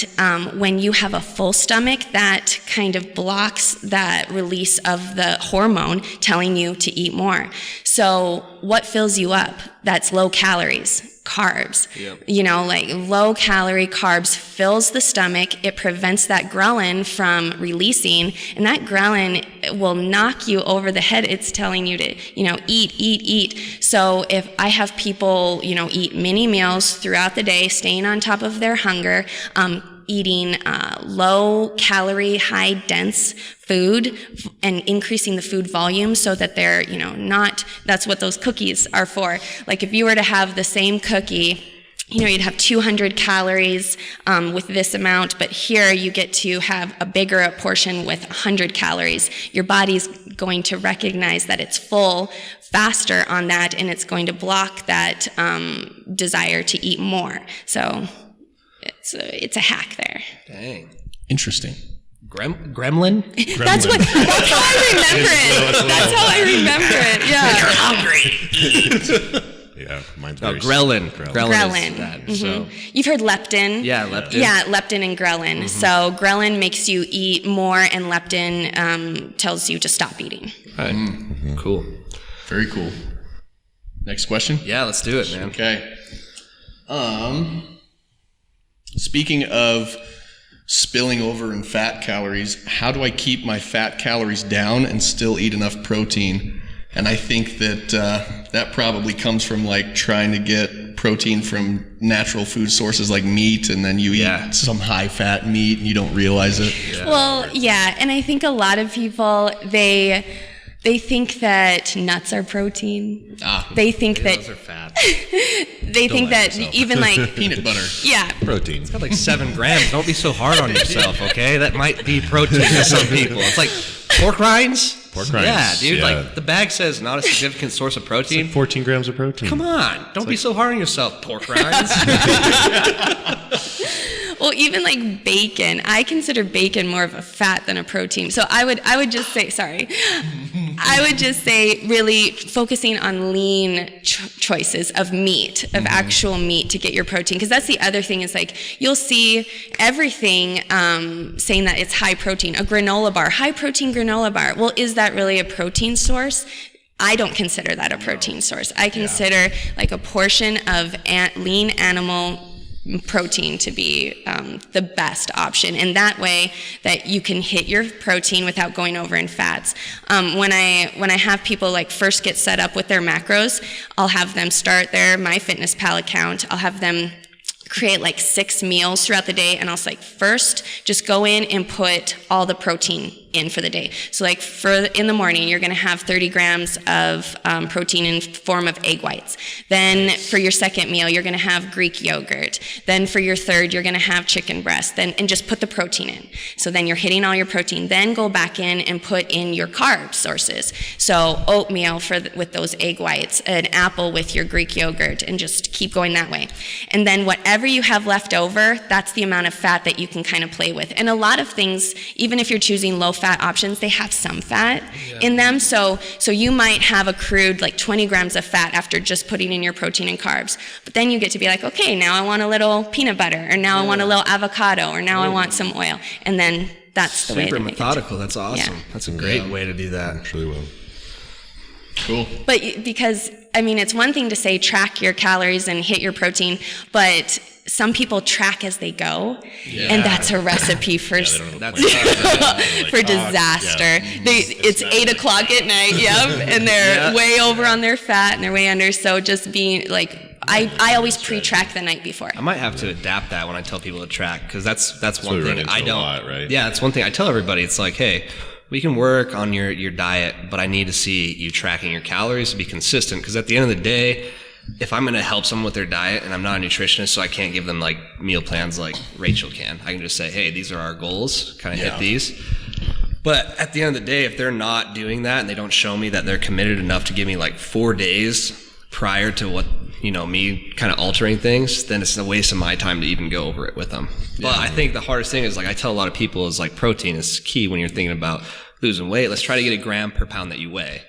when you have a full stomach, that kind of blocks that release of the hormone telling you to eat more. So what fills you up? That's low calories, carbs. Yep. Like low calorie carbs fills the stomach. It prevents that ghrelin from releasing, and that ghrelin will knock you over the head. It's telling you to, eat. So if I have people, eat mini meals throughout the day, staying on top of their hunger, eating low calorie, high dense food, and increasing the food volume so that they're, that's what those cookies are for. Like if you were to have the same cookie, you'd have 200 calories with this amount, but here you get to have a bigger portion with 100 calories. Your body's going to recognize that it's full faster on that, and it's going to block that desire to eat more. So it's a hack there. Dang. Interesting. Gremlin? That's how I remember it. That's how I remember it. Yeah. You're hungry. Yeah, mine's very ghrelin. Ghrelin. Is that, Mm-hmm. so. You've heard leptin. Yeah, leptin. Yeah, leptin and ghrelin. Mm-hmm. So ghrelin makes you eat more, and leptin tells you to stop eating. Right. Mm-hmm. Cool. Very cool. Next question? Yeah, let's do it, man. Okay. Speaking of spilling over in fat calories, how do I keep my fat calories down and still eat enough protein? And I think that that probably comes from like trying to get protein from natural food sources like meat, and then you eat some high-fat meat and you don't realize it. Well, yeah, and I think a lot of people, they think that nuts are protein. They think that Those are fat. they think that even like Peanut butter. yeah. Protein. Got like 7 grams. Don't be so hard on yourself, okay? That might be protein to some people. It's like pork rinds. Pork rinds, Yeah, dude. yeah. Like the bag says not a significant source of protein. 14 grams of protein. Come on, don't be so hard on yourself, pork rinds. Well, even like bacon, I consider bacon more of a fat than a protein. So I would just say, I would just say really focusing on lean choices of meat, of actual meat to get your protein. Because that's the other thing is like, you'll see everything saying that it's high protein. A granola bar, high protein granola bar. Well, is that really a protein source? I don't consider that a protein source. I consider like a portion of lean animal protein to be the best option, and that way that you can hit your protein without going over in fats. When I have people like first get set up with their macros, I'll have them start their MyFitnessPal account. I'll have them create like 6 meals throughout the day, and I'll say first just go in and put all the protein in for the day. So like in the morning, you're going to have 30 grams of protein in form of egg whites. Then for your second meal, you're going to have Greek yogurt. Then for your third, you're going to have chicken breast. And just put the protein in. So then you're hitting all your protein. Then go back in and put in your carb sources. So oatmeal with those egg whites, an apple with your Greek yogurt, and just keep going that way. And then whatever you have left over, that's the amount of fat that you can kind of play with. And a lot of things, even if you're choosing low fat options, they have some fat in them. So you might have accrued like 20 grams of fat after just putting in your protein and carbs. But then you get to be like, okay, now I want a little peanut butter, or now I want a little avocado, or now I want some oil. And then that's the way to Super make methodical. That's awesome. Yeah. That's a great way to do that. Truly will. Cool. But because, I mean, it's one thing to say track your calories and hit your protein, but some people track as they go, and that's a recipe for That's for disaster. It's 8 o'clock at night, and they're way over on their fat and they're way under. So just being like, I always pre-track the night before. I might have to adapt that when I tell people to track, because that's one we run thing into I a don't. lot, right? Yeah, that's one thing I tell everybody. It's like, hey, we can work on your diet, but I need to see you tracking your calories to be consistent. Because at the end of the day, if I'm going to help someone with their diet and I'm not a nutritionist, so I can't give them like meal plans like Rachel can. I can just say, hey, these are our goals, kind of hit these. But at the end of the day, if they're not doing that and they don't show me that they're committed enough to give me like 4 days prior to what, me kind of altering things, then it's a waste of my time to even go over it with them. But I think the hardest thing is, like I tell a lot of people, is like protein is key when you're thinking about losing weight. Let's try to get a gram per pound that you weigh.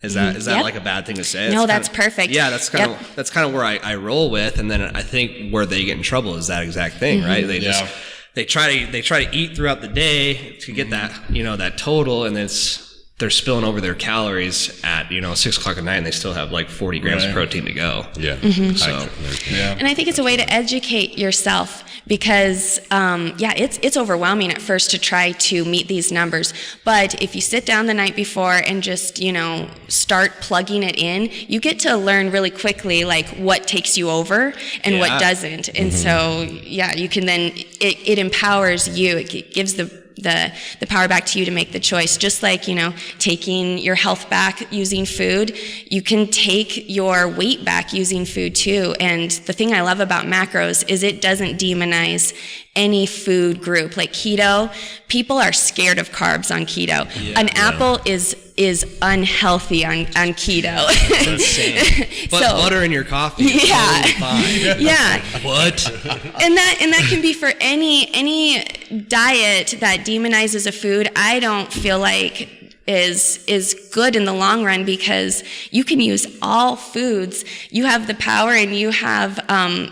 Is that Yep. like a bad thing to say? No, It's that's kinda, perfect. Yeah, that's kind of where I roll with, and then I think where they get in trouble is that exact thing, right? They just they try to eat throughout the day to get that that total, and they're spilling over their calories at 6 o'clock at night, and they still have like 40 grams of protein to go. Yeah. So And I think it's a way to educate yourself, because it's overwhelming at first to try to meet these numbers. But if you sit down the night before and just start plugging it in, you get to learn really quickly like what takes you over and what doesn't. And so you can then it empowers you. It gives the power back to you to make the choice. Just like, taking your health back using food, you can take your weight back using food too. And the thing I love about macros is it doesn't demonize any food group. Like keto, people are scared of carbs on keto. An apple is unhealthy on keto. insane. But butter in your coffee is totally fine. Yeah. What? And that can be for any diet that demonizes a food. I don't feel like is good in the long run, because you can use all foods. You have the power, and you have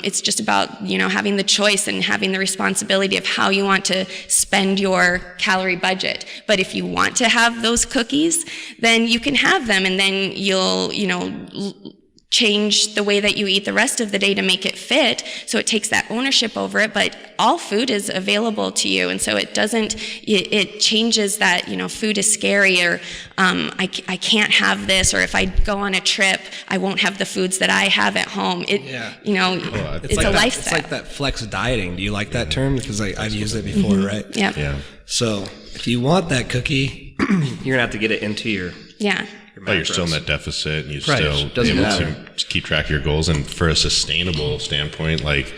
it's just about having the choice and having the responsibility of how you want to spend your calorie budget. But if you want to have those cookies, then you can have them, and then you'll change the way that you eat the rest of the day to make it fit. So it takes that ownership over it, but all food is available to you. And so it changes that, food is scary, or I can't have this, or if I go on a trip, I won't have the foods that I have at home. It's like a lifestyle. It's like that flex dieting. Do you like that term? Because I've used it before, right? Yeah. So if you want that cookie, you're going to have to get it into your But you're still in that deficit, and you Right. still Doesn't able matter. to keep track of your goals. And for a sustainable standpoint, like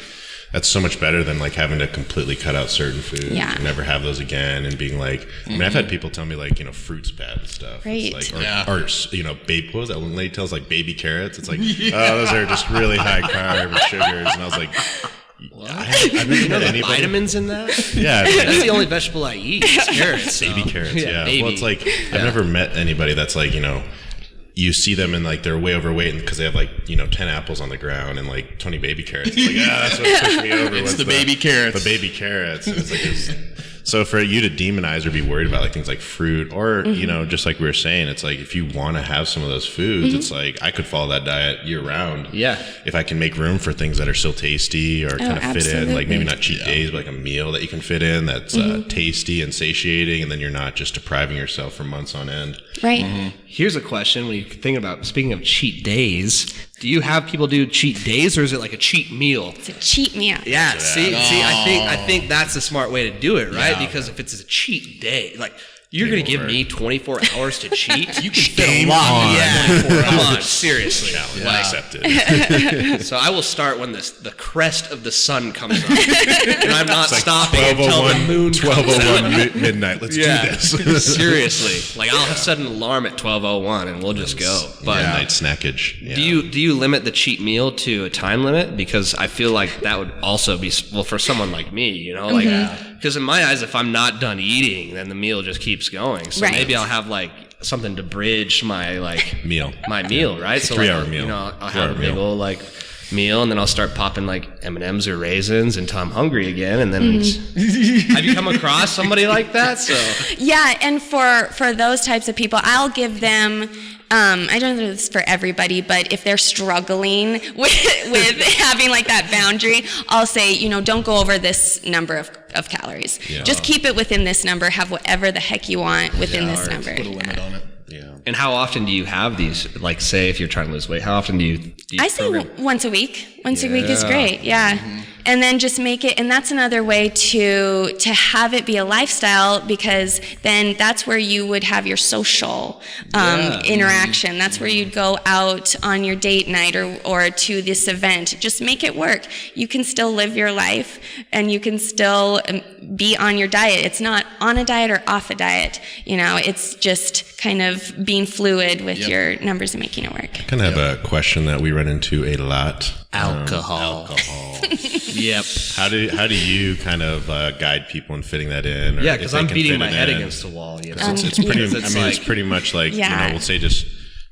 that's so much better than like having to completely cut out certain foods, Yeah. and never have those again, and being like, I mean, I've had people tell me like, fruit's bad and stuff. Right. It's like, or what was that one lady tells like baby carrots? It's like, oh, those are just really high carb and sugars, and I was like. I've never met anybody. vitamins in that? Yeah, That's the only vegetable I eat. Is carrots. baby carrots. Yeah. baby. Well, it's like I've never met anybody that's like you see them and like they're way overweight because they have like 10 apples on the ground and like 20 baby carrots. It's like that's what pushed me over. It's was the baby carrots. The baby carrots. And it's like so for you to demonize or be worried about like things like fruit or just like we were saying, it's like if you want to have some of those foods, it's like I could follow that diet year round. Yeah. If I can make room for things that are still tasty or kind of fit in, like maybe absolutely. not cheat days, but like a meal that you can fit in that's tasty and satiating, and then you're not just depriving yourself for months on end. Right. Here's a question when you think about, speaking of cheat days, do you have people do cheat days, or is it like a cheat meal? It's a cheat meal. Yeah, see, I think that's the smart way to do it, right? Because if it's a cheat day, like you're gonna give me 24 hours to cheat, you can fit a lot. Yeah, come on, seriously. Accepted. So I will start when the crest of the sun comes up, and I'm not stopping until the moon comes out. 12:01 midnight. Let's do this. Seriously, like I'll set an alarm at 12:01 and we'll just go. But Midnight snackage. Yeah. do you limit the cheat meal to a time limit? Because I feel like that would also be for someone like me, because in my eyes, if I'm not done eating, then the meal just keeps going. So Right. maybe I'll have like something to bridge my meal? my meal, right? So 3-hour meal. I'll have a 4-hour big meal. old like meal, and then I'll start popping like M&Ms or raisins until I'm hungry again. And then have you come across somebody like that? So Yeah, and for those types of people, I'll give them. I don't know if this is for everybody, but if they're struggling with having like that boundary, I'll say, don't go over this number of calories. Yeah. Just keep it within this number. Have whatever the heck you want within this number. Put a limit on it. Yeah. And how often do you have these? Like, say if you're trying to lose weight, how often do you I say once a week. Once a week is Yeah. great. Yeah. And then just make it, and that's another way to have it be a lifestyle, because then that's where you would have your social interaction. That's where you'd go out on your date night or to this event. Just make it work. You can still live your life, and you can still be on your diet. It's not on a diet or off a diet. It's just kind of being fluid with your numbers and making it work. Kind of have a question that we run into a lot. Alcohol. Yep. How do you kind of guide people in fitting that in? Or Yeah, if because they I'm can beating fit my it head in? against the wall. It's pretty. It's pretty much like Yeah. we'll say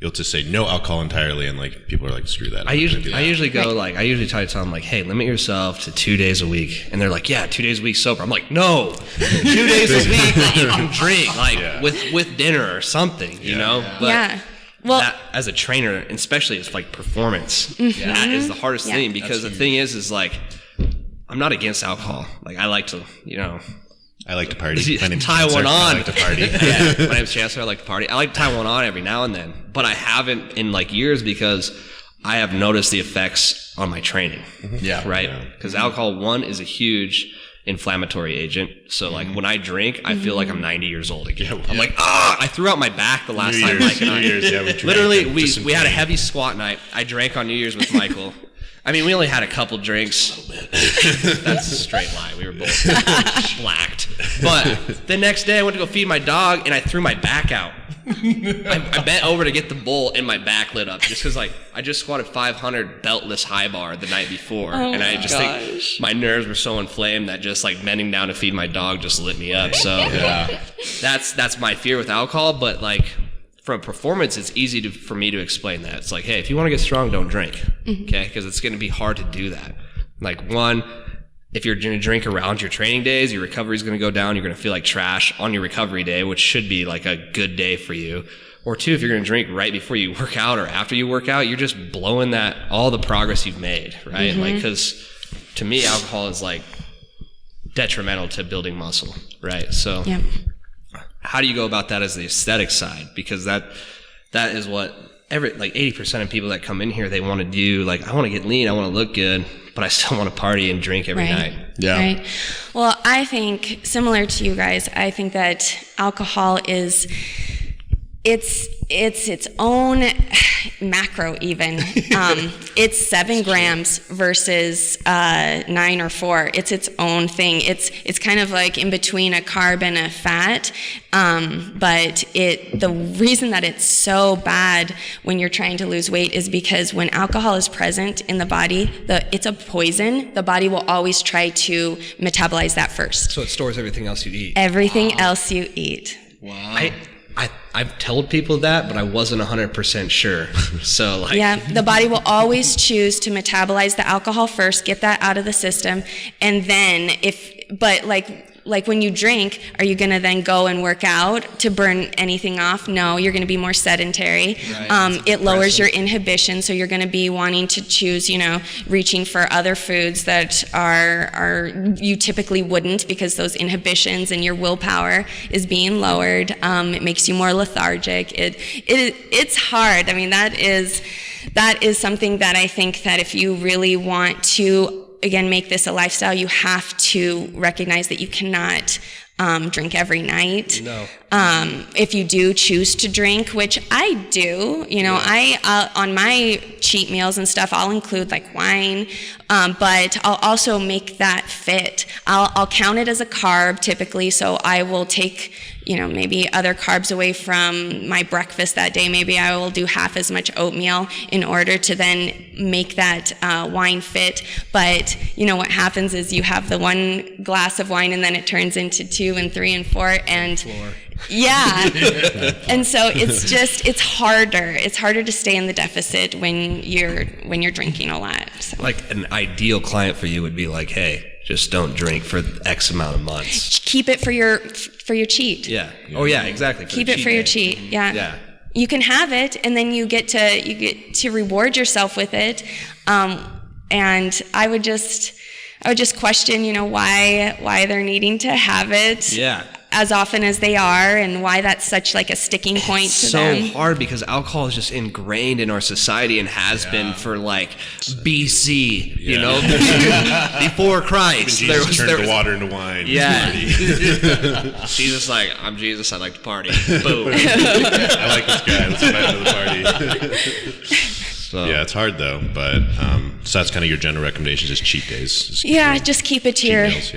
you'll just say no alcohol entirely, and like people are like screw that. I usually go like, I usually try to tell them like, hey, limit yourself to 2 days a week. And they're like, yeah, 2 days a week sober. I'm like, no, 2 days a week that you can drink, like with dinner or something, you know? But Yeah. Well, that, as a trainer, and especially it's like performance, that is the hardest Yeah. thing, because the thing is like, I'm not against alcohol. Like I like to, I like to party. My name's tie Chancellor. one on. I like to party. Yeah, my name's Chancellor. I like to party. I like to tie one on every now and then, but I haven't in like years, because I have noticed the effects on my training. Yeah. Right? Because alcohol, one, is a huge inflammatory agent. So like when I drink, I feel like I'm 90 years old again. I'm like, I threw out my back the last time Mike and I. New Year's, yeah, we drank Literally, and we just some had a cane. heavy squat night. I drank on New Year's with Michael. I mean, we only had a couple drinks. That's a straight lie. We were both blacked. But the next day, I went to go feed my dog, and I threw my back out. I bent over to get the bowl, and my back lit up, just because like I just squatted 500 beltless high bar the night before, and I just think my nerves were so inflamed that just like bending down to feed my dog just lit me up. So that's my fear with alcohol. But like from performance, it's easy for me to explain that. It's like, hey, if you want to get strong, don't drink, okay? Because it's going to be hard to do that. Like one, if you're going to drink around your training days, your recovery is going to go down. You're going to feel like trash on your recovery day, which should be like a good day for you. Or two, if you're going to drink right before you work out or after you work out, you're just blowing all the progress you've made, right? Like, because to me, alcohol is like detrimental to building muscle, right? So Yeah. how do you go about that as the aesthetic side? Because that is what like 80% of people that come in here, they want to do. Like, I want to get lean, I want to look good, but I still want to party and drink every night. Yeah. Right. Well, I think similar to you guys, I think that alcohol is it's its own macro even. It's 7 grams versus 9 or 4. It's its own thing. It's kind of like in between a carb and a fat. But the reason that it's so bad when you're trying to lose weight is because when alcohol is present in the body, it's a poison. The body will always try to metabolize that first. So it stores everything else you eat. Everything else you eat. Wow. I've told people that, but I wasn't 100% sure. So like, Yeah, the body will always choose to metabolize the alcohol first, get that out of the system, and then like when you drink, are you going to then go and work out to burn anything off? No, you're going to be more sedentary. Right. It lowers your inhibition, so you're going to be wanting to choose, reaching for other foods that are you typically wouldn't, because those inhibitions and your willpower is being lowered. It makes you more lethargic. It's hard. I mean, that is something that I think that if you really want to, again, make this a lifestyle, you have to recognize that you cannot drink every night. No. If you do choose to drink, which I do, I on my cheat meals and stuff, I'll include like wine, but I'll also make that fit. I'll count it as a carb typically, so I will take maybe other carbs away from my breakfast that day. Maybe I will do half as much oatmeal in order to then make that wine fit. But what happens is you have the one glass of wine and then it turns into 2 and 3 and 4 and yeah. And so it's harder. It's harder to stay in the deficit when you're drinking a lot. So. Like an ideal client for you would be like, hey, just don't drink for X amount of months. Keep it for your cheat. Yeah. Oh yeah, exactly. Keep it for your cheat. Yeah. Yeah. You can have it, and then you get to reward yourself with it. And I would just question, why they're needing to have it. Yeah. As often as they are, and why that's such like a sticking point to them. So hard because alcohol is just ingrained in our society and has been for like BC, before Christ. Jesus turned the water into wine. Yeah. Jesus like, I'm Jesus, I like to party. Boom. I like this guy. Let's go back to the party. So. Yeah, it's hard though, but so that's kind of your general recommendations is cheat days. Just keep it to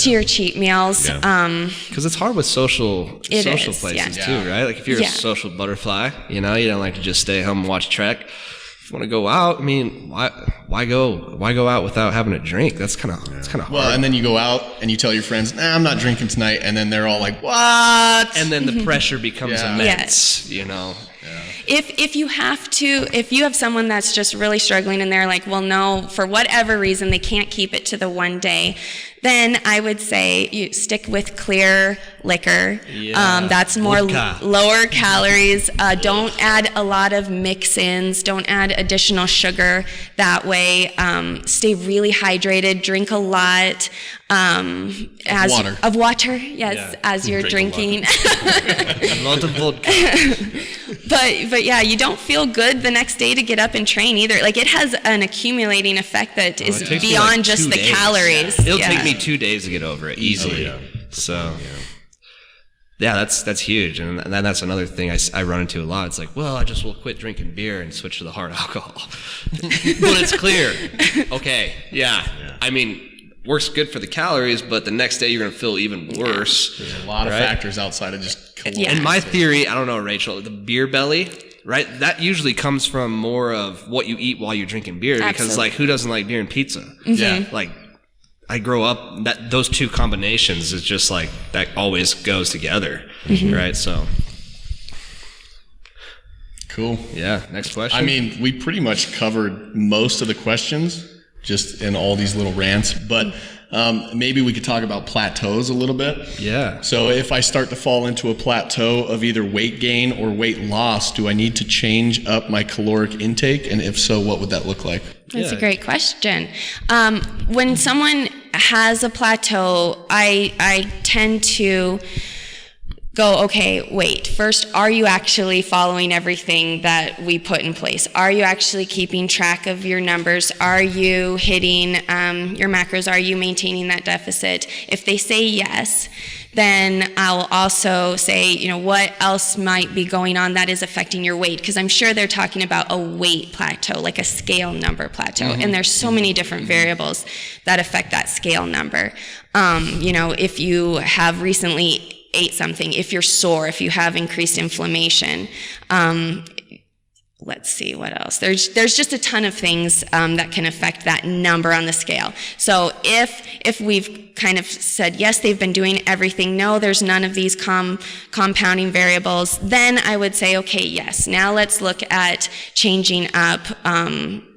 your cheat meals. Yeah. Because it's hard with social places too, right? Like if you're a social butterfly, you don't like to just stay home and watch Trek. If you want to go out, I mean, why go out without having a drink? That's kind of hard. Well, and then you go out and you tell your friends, "Nah, I'm not drinking tonight," and then they're all like, "What?" And then the pressure becomes immense. If you have someone that's just really struggling and they're like, well, no, for whatever reason, they can't keep it to the one day, then I would say you stick with clear liquor. Yeah. That's more lower calories. Don't add a lot of mix-ins. Don't add additional sugar. That way, stay really hydrated. Drink a lot. Of water, yes, as you're drinking. A lot of vodka. But yeah, you don't feel good the next day to get up and train either. Like it has an accumulating effect that is beyond just the calories. It'll take me 2 days to get over it easily. Oh, yeah. So yeah, that's huge, and then that's another thing I run into a lot. It's like, well, I just will quit drinking beer and switch to the hard alcohol. But it's clear. Okay, yeah. I mean, works good for the calories, but the next day you're going to feel even worse. There's a lot of factors outside of just caloric. And my theory, I don't know, Rachel, the beer belly, right? That usually comes from more of what you eat while you're drinking beer. Absolutely. Because, like, who doesn't like beer and pizza? Mm-hmm. Yeah. Like, I grow up, those two combinations is just like, that always goes together, right? So. Cool. Yeah, next question. I mean, we pretty much covered most of the questions just in all these little rants, but maybe we could talk about plateaus a little bit. Yeah. So if I start to fall into a plateau of either weight gain or weight loss, do I need to change up my caloric intake? And if so, what would that look like? That's a great question. When someone has a plateau, I tend to go, okay, wait. First, are you actually following everything that we put in place? Are you actually keeping track of your numbers? Are you hitting your macros? Are you maintaining that deficit? If they say yes, then I'll also say, what else might be going on that is affecting your weight? Because I'm sure they're talking about a weight plateau, like a scale number plateau. And there's so many different variables that affect that scale number. If you have recently ate something, if you're sore, if you have increased inflammation, let's see what else. There's just a ton of things that can affect that number on the scale. So if we've kind of said, yes, they've been doing everything, no, there's none of these compounding variables, then I would say, okay, yes, now let's look at changing up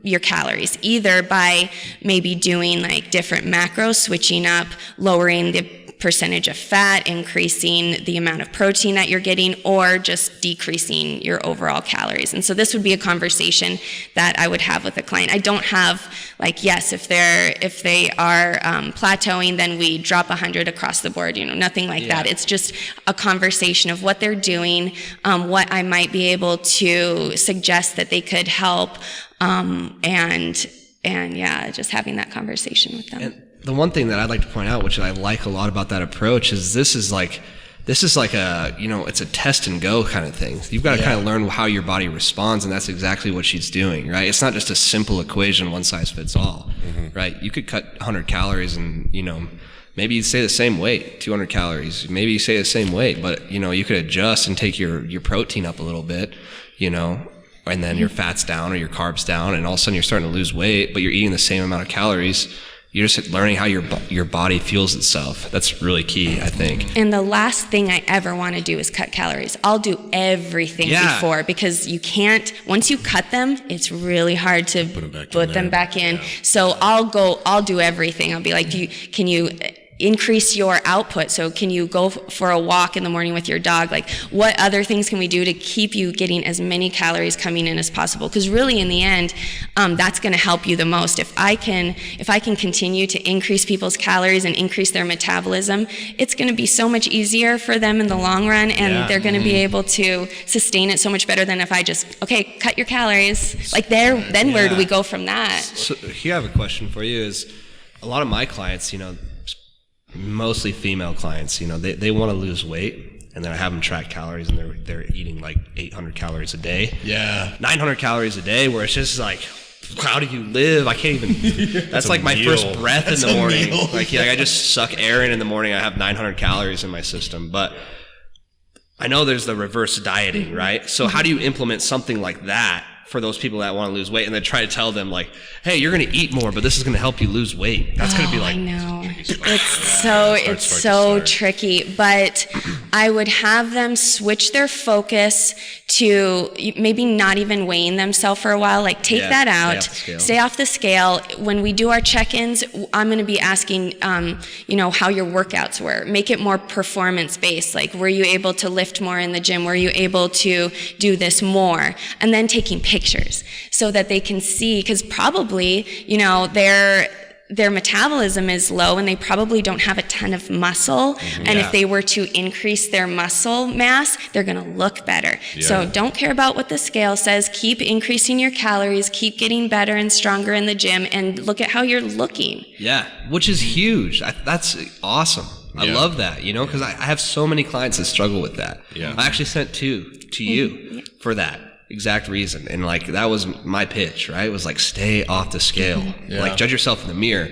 your calories, either by maybe doing like different macros, switching up, lowering the percentage of fat, increasing the amount of protein that you're getting, or just decreasing your overall calories. And so this would be a conversation that I would have with a client. I don't have like, yes, if they are plateauing, then we drop 100 across the board, nothing like that. It's just a conversation of what they're doing, what I might be able to suggest that they could help, and just having that conversation with them. And the one thing that I'd like to point out, which I like a lot about that approach, is this is like a, it's a test and go kind of thing. You've got to kind of learn how your body responds, and that's exactly what she's doing, right? It's not just a simple equation, one size fits all, right? You could cut 100 calories and, maybe you stay the same weight, 200 calories. Maybe you stay the same weight, but, you could adjust and take your protein up a little bit, and then your fat's down or your carbs down, and all of a sudden you're starting to lose weight, but you're eating the same amount of calories. You're just learning how your body fuels itself. That's really key, I think. And the last thing I ever want to do is cut calories. I'll do everything before, because you can't, once you cut them, it's really hard to put them back in. So I'll do everything. I'll be like, can you increase your output? So can you go for a walk in the morning with your dog? Like, what other things can we do to keep you getting as many calories coming in as possible? Because really, in the end, that's going to help you the most. If I can continue to increase people's calories and increase their metabolism, it's going to be so much easier for them in the long run, and they're going to be able to sustain it so much better than if I just, cut your calories. Like then where do we go from that? So here I have a question for you. Is a lot of my clients, mostly female clients, they want to lose weight, and then I have them track calories, and they're eating like 800 calories a day. 900 calories a day, where it's just like, how do you live? I can't even, that's like my first breath in the morning. Like I just suck air in the morning. I have 900 calories in my system. But I know there's the reverse dieting, right? So how do you implement something like that for those people that want to lose weight, and then try to tell them like, hey, you're going to eat more, but this is going to help you lose weight? That's going to be like, I know. It's so tricky, but I would have them switch their focus to maybe not even weighing themselves for a while. Like, take that out, stay off the scale. When we do our check-ins, I'm going to be asking, how your workouts were. Make it more performance-based. Like, were you able to lift more in the gym? Were you able to do this more? And then taking pictures so that they can see, because probably, their metabolism is low, and they probably don't have a ton of muscle. And if they were to increase their muscle mass, they're going to look better. So don't care about what the scale says. Keep increasing your calories, keep getting better and stronger in the gym, and look at how you're looking. Yeah, which is huge. That's awesome. I love that, because I have so many clients that struggle with that. I actually sent 2 to you for that exact reason, and like that was my pitch, right? It was like, stay off the scale. Like, judge yourself in the mirror,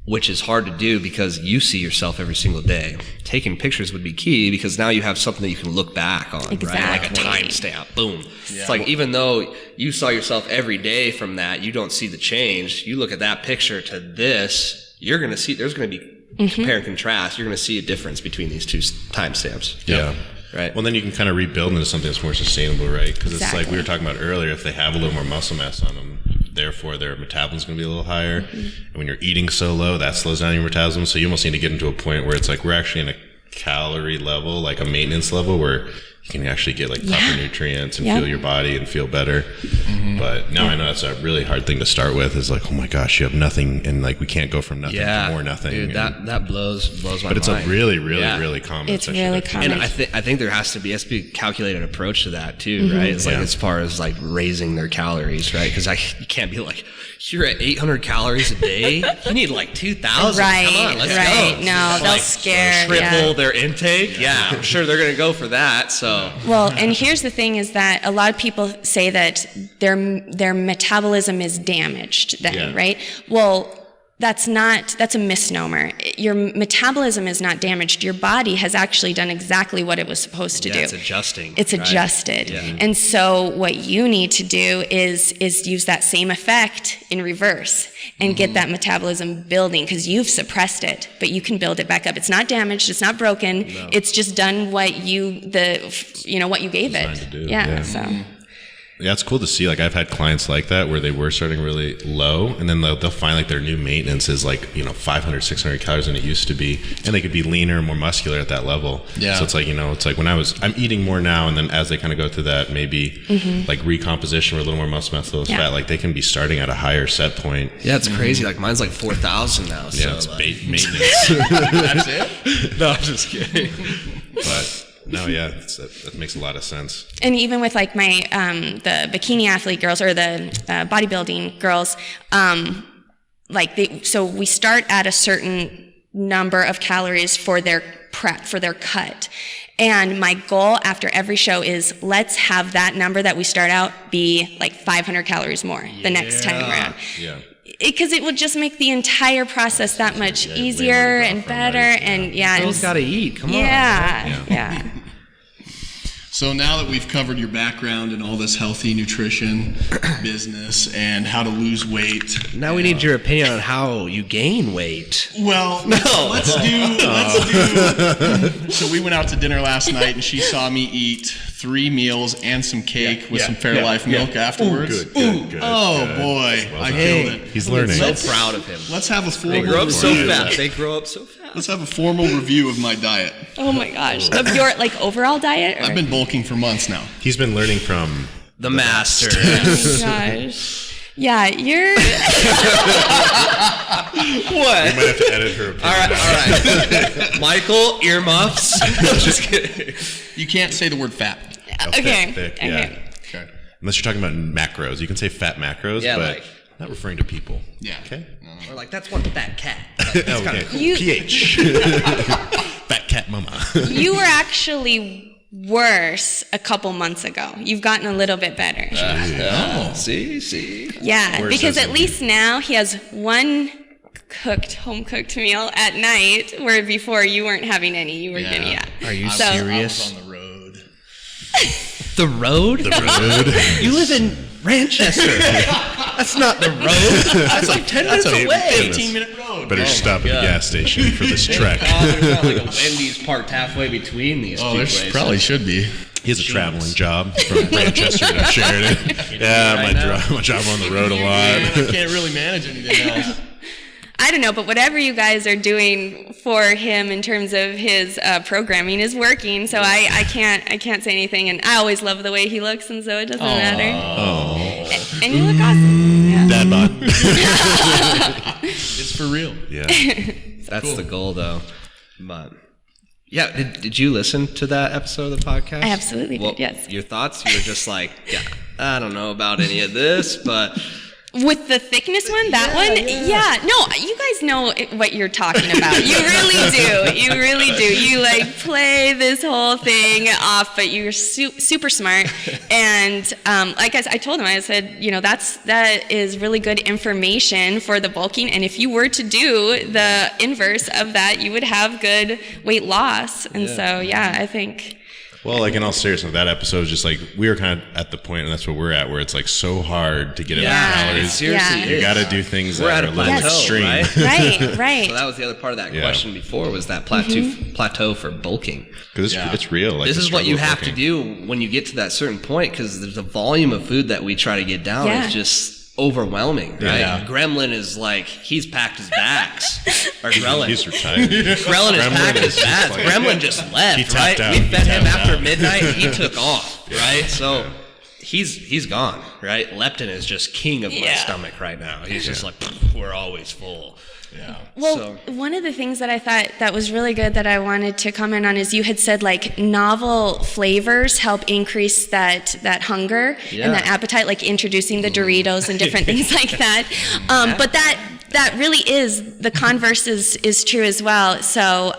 which is hard to do because you see yourself every single day. Taking pictures would be key, because now you have something that you can look back on, right? Like a timestamp. Boom. It's like, even though you saw yourself every day from that, you don't see the change. You look at that picture to this, you're going to see there's going to be compare and contrast. You're going to see a difference between these two timestamps. Right. Well, then you can kind of rebuild into something that's more sustainable, right? Because it's like we were talking about earlier, if they have a little more muscle mass on them, therefore their metabolism's going to be a little higher. And when you're eating so low, that slows down your metabolism. So you almost need to get into a point where it's like we're actually in a calorie level, like a maintenance level, where you can actually get like proper nutrients and feel your body and feel better. But now I know that's a really hard thing to start with, is like, oh my gosh, you have nothing, and like we can't go from nothing to more nothing. Dude, that blows my mind. But it's a really common. It's really common. And I think there has to be a calculated approach to that too, right? It's like as far as like raising their calories, right? Because you can't be like, you're at 800 calories a day. You need like 2,000. Right, Come on, let's right. go. No, they'll like scare. triple their intake. Yeah, I'm sure they're gonna go for that. So Well, and here's the thing is that a lot of people say that their metabolism is damaged then, right? Well, that's a misnomer. Your metabolism is not damaged. Your body has actually done exactly what it was supposed to do. it's adjusting. It's adjusted. Yeah. And so what you need to do is use that same effect in reverse and get that metabolism building, because you've suppressed it, but you can build it back up. It's not damaged, it's not broken. No. It's just done what you gave it. To do. Yeah. So yeah, it's cool to see. Like, I've had clients like that where they were starting really low, and then they'll find like their new maintenance is like 500, 600 calories than it used to be, and they could be leaner, more muscular at that level. Yeah. So it's like it's like when I'm eating more now, and then as they kind of go through that maybe like recomposition or a little more muscle mass, less fat, like they can be starting at a higher set point. Yeah, it's crazy. Like mine's like 4,000 now. So yeah, it's maintenance. That's it? No, I'm just kidding. But no, yeah, that makes a lot of sense. And even with like my the bikini athlete girls or the bodybuilding girls, so we start at a certain number of calories for their prep, for their cut. And my goal after every show is, let's have that number that we start out be like 500 calories more the next time around. Yeah. Because it would just make the entire process that much easier and better, and Girls gotta eat. Come on. Yeah. So now that we've covered your background and all this healthy nutrition business and how to lose weight, now we need your opinion on how you gain weight. Well, let's do. So we went out to dinner last night, and she saw me eat 3 meals and some cake with some Fairlife milk afterwards. Good. Oh boy, I killed it. He's learning. I'm so proud of him. Let's have a formal. They grow up so review. fast. They grow up so fast. Let's have a formal review of my diet. Oh my gosh. Of your like overall diet? Or? I've been bulking for months now. He's been learning from the master. Oh my gosh. Yeah, you're. What? We might have to edit her opinion. All right. Michael, earmuffs. Just kidding. You can't say the word fat. Okay. Thick, Okay. yeah. Okay. Unless you're talking about macros. You can say fat macros, but not referring to people. Yeah. Okay. Or like, that's one fat cat. Okay. You- PH. Fat cat mama. You were actually worse a couple months ago. You've gotten a little bit better. See? Yeah, Worse because as at in- least now he has one home cooked meal at night, where before you weren't having any. You were getting Are you So- I serious? was on the road. The road? The road. You live in Manchester. That's not the road. That's like 10 minutes away. 15-minute road. Better stop at the gas station for this trek. There's not like a Wendy's parked halfway between these two Oh, there places. probably should be. He has a traveling job from Manchester to Sheridan. Yeah, my job on the road a I lot. can't really manage anything else. I don't know, but whatever you guys are doing for him in terms of his programming is working. So I can't say anything, and I always love the way he looks, and so it doesn't matter. Oh, And you look awesome. Yeah. dad bod. It's for real. Yeah. That's the goal, though. But yeah, did you listen to that episode of the podcast? I absolutely did, yes. Your thoughts? You were just like, yeah, I don't know about any of this, but With the thickness one, that one? Yeah. No, you guys know what you're talking about. You really do. You really do. You like play this whole thing off, but you're super smart. And like I told him, I said, that is really good information for the bulking. And if you were to do the inverse of that, you would have good weight loss. And so, yeah, I think. Well, like in all seriousness, that episode was just like we were kind of at the point, and that's where we're at, where it's like so hard to get enough calories. seriously, Yeah. You got to do things We're that at are a a little plateau, extreme. right? Right. So that was the other part of that question before, was that plateau for bulking. Because it's real. Like This the is what struggle you of have to bulking. do when you get to that certain point, because there's a volume of food that we try to get down. Yeah. It's just overwhelming, right? Yeah. Gremlin is like, he's packed his bags. Or Gremlin. He's retired. Gremlin has packed his is just bags. like- Gremlin just left, He tapped right? out. We He fed him tapped after out. midnight. He took off, right? So he's gone, right? Leptin is just king of my stomach right now. He's just like, we're always full. Yeah. Well, one of the things that I thought that was really good that I wanted to comment on is you had said like novel flavors help increase that hunger Yeah. and that appetite, like introducing the Doritos and different things like that. But that really is, the converse is true as well. So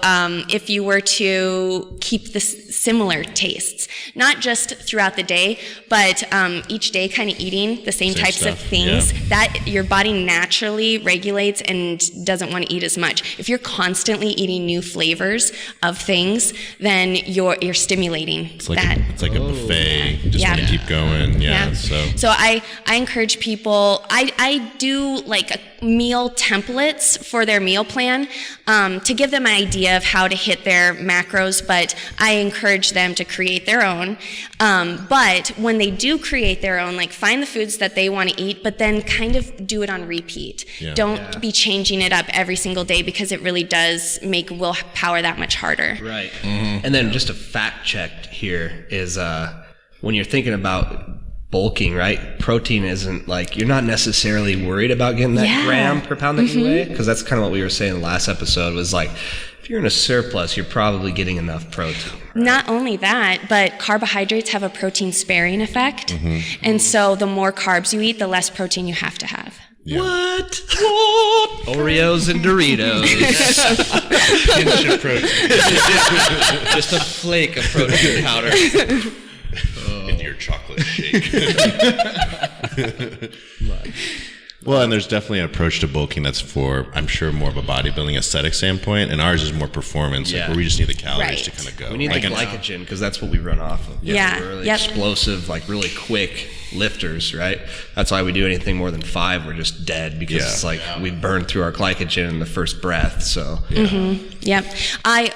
if you were to keep the similar tastes, not just throughout the day, but each day kind of eating the same types of stuff, things, that your body naturally regulates and doesn't want to eat as much. If you're constantly eating new flavors of things, then you're stimulating It's like that. it's like a buffet. You just Yeah. want to keep going. Yeah. So I encourage people, I do like meal templates for their meal plan to give them an idea of how to hit their macros, but I encourage them to create their own. But when they do create their own, like find the foods that they want to eat, but then kind of do it on repeat. Yeah. Don't be changing it up every single day because it really does make willpower that much harder. Right. And then just a fact check here is when you're thinking about bulking, right? Protein isn't like, you're not necessarily worried about getting that gram per pound that you weigh, because that's kind of what we were saying in the last episode was like, if you're in a surplus, you're probably getting enough protein. Not only that, but carbohydrates have a protein sparing effect. And so the more carbs you eat, the less protein you have to have. Yeah. What? Oreos and Doritos. Just a flake of protein powder. In your chocolate shake. Well, and there's definitely an approach to bulking that's for, I'm sure, more of a bodybuilding aesthetic standpoint, and ours is more performance, like, Yeah. where we just need the calories Right. to kind of go. We need Like the an- glycogen because that's what we run off of. Yeah. We're really Yep. explosive, like really quick lifters, right? That's why we do anything more than 5, we're just dead because Yeah. it's like we burn through our glycogen in the first breath. So Yep.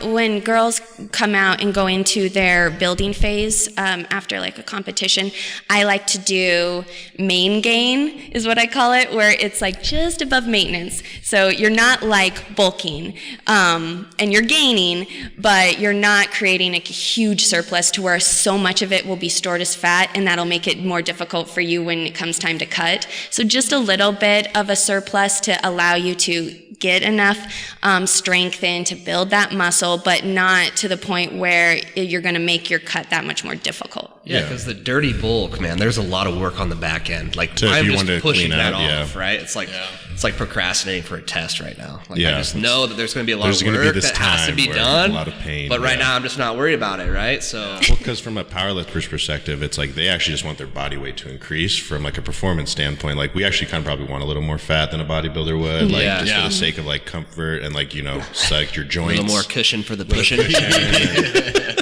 When girls come out and go into their building phase after like a competition, I like to do main gain is what I call it, where it's like just above maintenance. So you're not like bulking and you're gaining, but you're not creating a huge surplus to where so much of it will be stored as fat, and that'll make it more difficult for you when it comes time to cut. So just a little bit of a surplus to allow you to get enough strength in to build that muscle, but not to the point where you're going to make your cut that much more difficult. yeah, because the dirty bulk, man, there's a lot of work on the back end. Like So if I'm you just want to pushing clean that out, off, yeah. right? It's like procrastinating for a test right now. Like I Yeah. just know that there's going to be a lot There's of gonna be work this that has to time be where done. a lot of pain, But right yeah. now, I'm just not worried about it, right? So Well, because from a powerlifter's perspective, it's like they actually just want their body weight to increase from like a performance standpoint. Like we actually kind of probably want a little more fat than a bodybuilder would, like Yeah. just Yeah. for the sake of like comfort and like, you know, like your a joints. little more cushion for the pushing.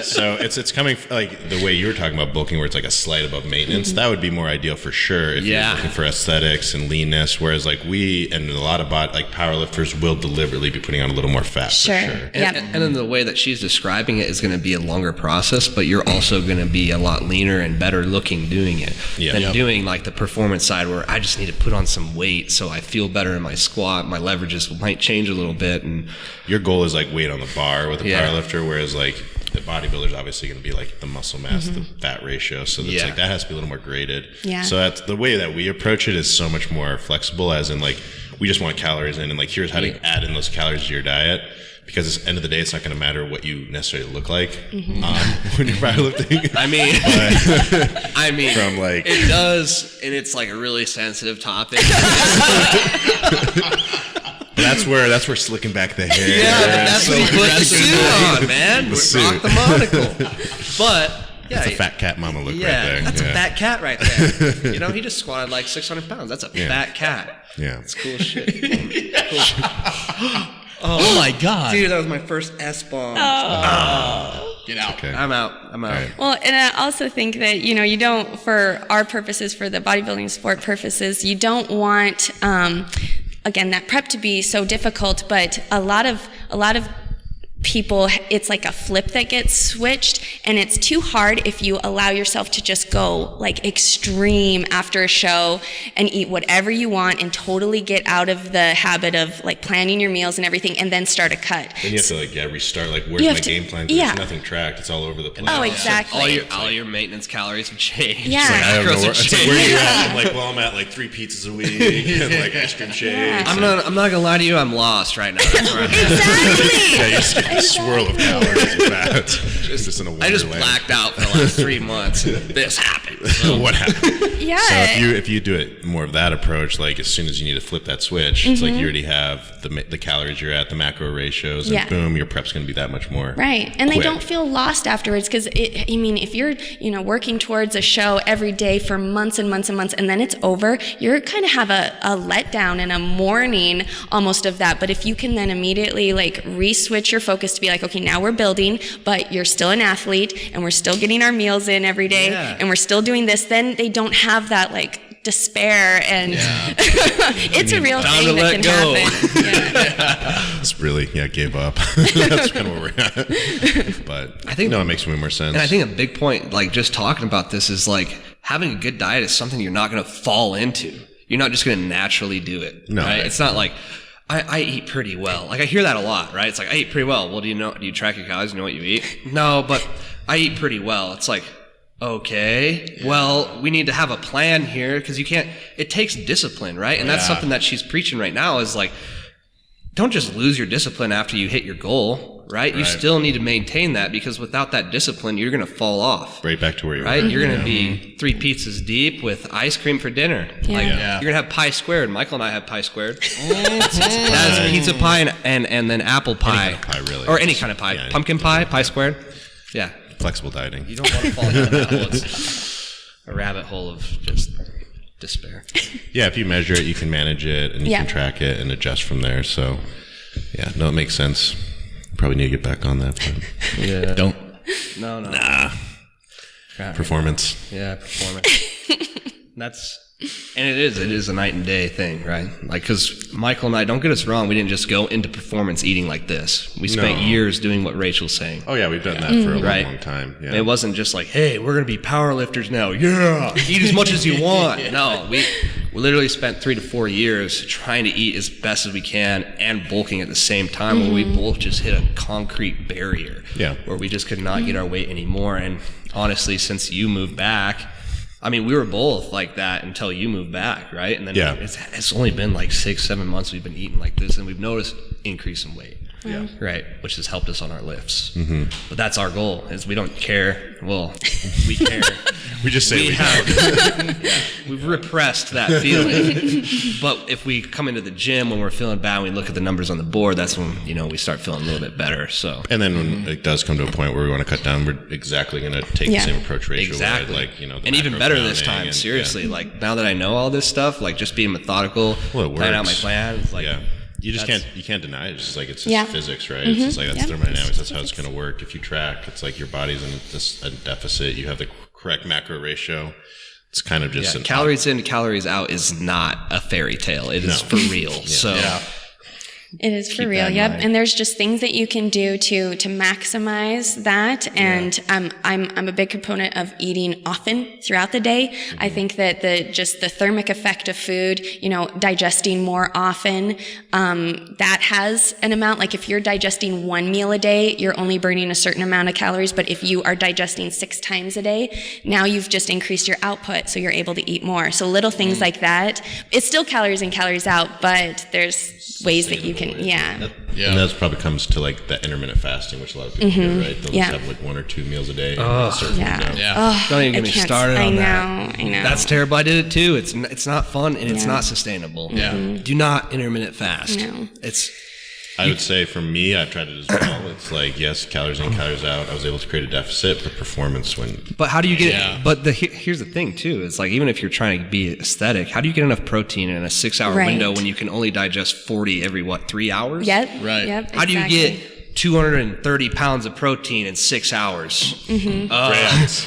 So it's coming like the way you were talking about bulking, where it's like a slight above maintenance. That would be more ideal for sure if Yeah. you're looking for aesthetics and leanness. Whereas like we and a lot of like powerlifters will deliberately be putting on a little more fat. Sure. For sure. Yep. And then the way that she's describing it is going to be a longer process, but you're also going to be a lot leaner and better looking doing it Yeah. than Yep. doing like the performance side where I just need to put on some weight so I feel better in my squat. My leverages might change a little bit. And Your goal is like weight on the bar with a Yeah. powerlifter, whereas like the bodybuilder is obviously going to be like the muscle mass, the fat ratio. So that's Yeah. like that has to be a little more graded. Yeah. So that's the way that we approach it is so much more flexible, as in like we just want calories in, and like here's how to add in those calories to your diet. Because at the end of the day, it's not going to matter what you necessarily look like when you're powerlifting. I mean, From like it does, and it's like a really sensitive topic. that's where slicking back the hair. Yeah, but that's what you put the suit on, man. suit. Rock the monocle. But yeah, That's a fat cat mama look yeah, right there. that's yeah. a fat cat right there. You know, he just squatted like 600 pounds. That's a fat cat. Yeah. It's cool shit. Oh my God. Dude, that was my first S-bomb. Get out. Okay. I'm out. right. Well, and I also think that, you don't, for our purposes, for the bodybuilding sport purposes, you don't want, again, that prep to be so difficult, but a lot of people, it's like a flip that gets switched, and it's too hard if you allow yourself to just go like extreme after a show and eat whatever you want and totally get out of the habit of like planning your meals and everything and then start a cut. Then you have to like restart. Like, where's You my have to- game plan? yeah. There's nothing tracked. It's all over the place. Oh, exactly. All your maintenance calories have changed. Yeah. I don't know Macros where, have it's like, changed. where you at? I'm like, well, I'm at like 3 pizzas a week and like ice cream shakes. I'm not gonna lie to you. I'm lost right now. That's where I'm at. Exactly. Yeah, you're just getting a swirl of calories and fat. Just in a I just wonderland. blacked out for the last 3 months. This happened. So What happened? Yeah. So if you do it more of that approach, like as soon as you need to flip that switch, it's like you already have the calories you're at, the macro ratios, and Yeah. boom, your prep's going to be that much more. Right. And they quick. don't feel lost afterwards because, I mean, if you're, working towards a show every day for months and months and months and then it's over, you're kind of have a letdown and a mourning almost of that. But if you can then immediately like re-switch your focus to be like, okay, now we're building, but you're still an athlete and we're still getting our meals in every day and we're still doing this, then they don't have that like despair and it's a real time thing to that let can go. happen. Yeah. It's really, gave up. That's kind of where we're at. But I think it makes way more sense. And I think a big point, like just talking about this, is like having a good diet is something you're not going to fall into. You're not just going to naturally do it. No. Right? It's not like I eat pretty well. Like I hear that a lot, right? It's like I eat pretty well. Well, do you track your calories? You know what you eat? No, but I eat pretty well. It's like, okay, well, we need to have a plan here because it takes discipline, right? And that's something that she's preaching right now is like, don't just lose your discipline after you hit your goal, right? You still need to maintain that because without that discipline, you're going to fall off. right back to where you Right? were. You're going to be 3 pizzas deep with ice cream for dinner. Yeah. Like, Yeah. you're going to have pie squared. Michael and I have pie squared. That is pizza pie and then apple pie. kind of pie, really. Or any kind of pie. Yeah, Pumpkin pie, pie squared. Yeah. Flexible dieting. You don't want to fall down that hole. It's a rabbit hole of just despair. Yeah, if you measure it, you can manage it and you Yeah. can track it and adjust from there. So, yeah, no, it makes sense. Probably need to get back on that. But Yeah. Don't. No. performance. Yeah, performance. And it is a night and day thing, right? Like, because Michael and I, don't get us wrong, we didn't just go into performance eating like this. We spent No. years doing what Rachel's saying. Oh, yeah, we've done that for a Right. long time. Yeah. It wasn't just like, hey, we're going to be power lifters now. Yeah, eat as much as you want. No, we literally spent 3 to 4 years trying to eat as best as we can and bulking at the same time where we both just hit a concrete barrier Yeah. where we just could not get our weight anymore. And honestly, since you moved back, I mean, we were both like that until you moved back, right? And then Yeah. it's only been like 6-7 months we've been eating like this, and we've noticed increase in weight. Yeah. Right, which has helped us on our lifts. Mm-hmm. But that's our goal: is we don't care. Well, we care. We just say we We've repressed that feeling. But if we come into the gym when we're feeling bad, and we look at the numbers on the board, that's when we start feeling a little bit better. So And then when it does come to a point where we want to cut down, we're exactly going to take Yeah. the same approach ratio. exactly, Like, the and even macro better this counting time. and- Seriously, yeah. like now that I know all this stuff, like just being methodical, Well, it plan out my works. plan. It's like Yeah. You just that's- can't deny it. It's just like it's just Yeah. physics, right? It's just like that's Yeah. thermodynamics. That's how it's going to work. If you track, it's like your body's in a deficit. You have the correct macro ratio. It's kind of just Yeah, an calories in, calories out is not a fairy tale. It is for real. So It is for Keep real, that in yep. mind. And there's just things that you can do to maximize that. And I'm a big proponent of eating often throughout the day. I think that the thermic effect of food, digesting more often, that has an amount. Like if you're digesting 1 meal a day, you're only burning a certain amount of calories. But if you are digesting 6 times a day, now you've just increased your output, so you're able to eat more. So little things like that. It's still calories in, calories out, but there's ways that you can, Yeah. And that probably comes to like that intermittent fasting, which a lot of people do, right? They'll Yeah. just have like 1 or 2 meals a day. a certain Yeah. window. Yeah. Oh, Don't even get I me can't- started on that. I know. that's terrible. I did it too. It's not fun and it's Yeah. not sustainable. Yeah. Do not intermittent fast. No. It's I would say for me, I've tried it as well. It's like, yes, calories in, calories out. I was able to create a deficit, but performance when But how do you get Yeah. But here's the thing too. It's like even if you're trying to be aesthetic, how do you get enough protein in a 6-hour Right. window when you can only digest 40 every 3 hours? Yep. Right. Yep. How do you exactly. get 230 pounds of protein in 6 hours? Mm-hmm. grams.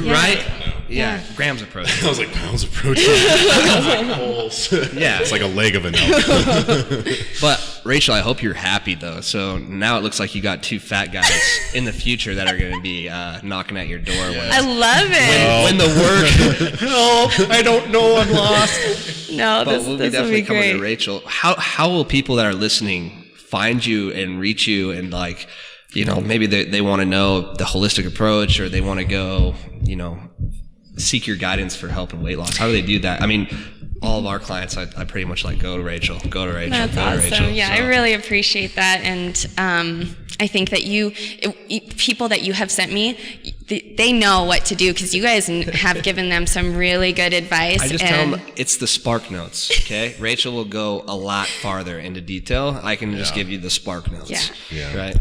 Yeah. Right? Yeah, Graham's approach. I was like, pounds of protein. Yeah. It's like a leg of an elk. But Rachel, I hope you're happy though. So now it looks like you got 2 fat guys in the future that are going to be knocking at your door. I love it. When the work, help! I don't know, I'm lost. No, But this we'll be will definitely be coming great. to Rachel. How will people that are listening find you and reach you and like, you know, maybe they want to know the holistic approach or they want to go, you know, seek your guidance for help and weight loss? How do they do that? I mean, all of our clients, I pretty much like go to Rachel, That's go to awesome. Rachel. Yeah, I So- really appreciate that, and I think that people that you have sent me, they know what to do because you guys have given them some really good advice. I just tell them it's the spark notes, okay? Rachel will go a lot farther into detail. I can just give you the spark notes. Yeah. Right?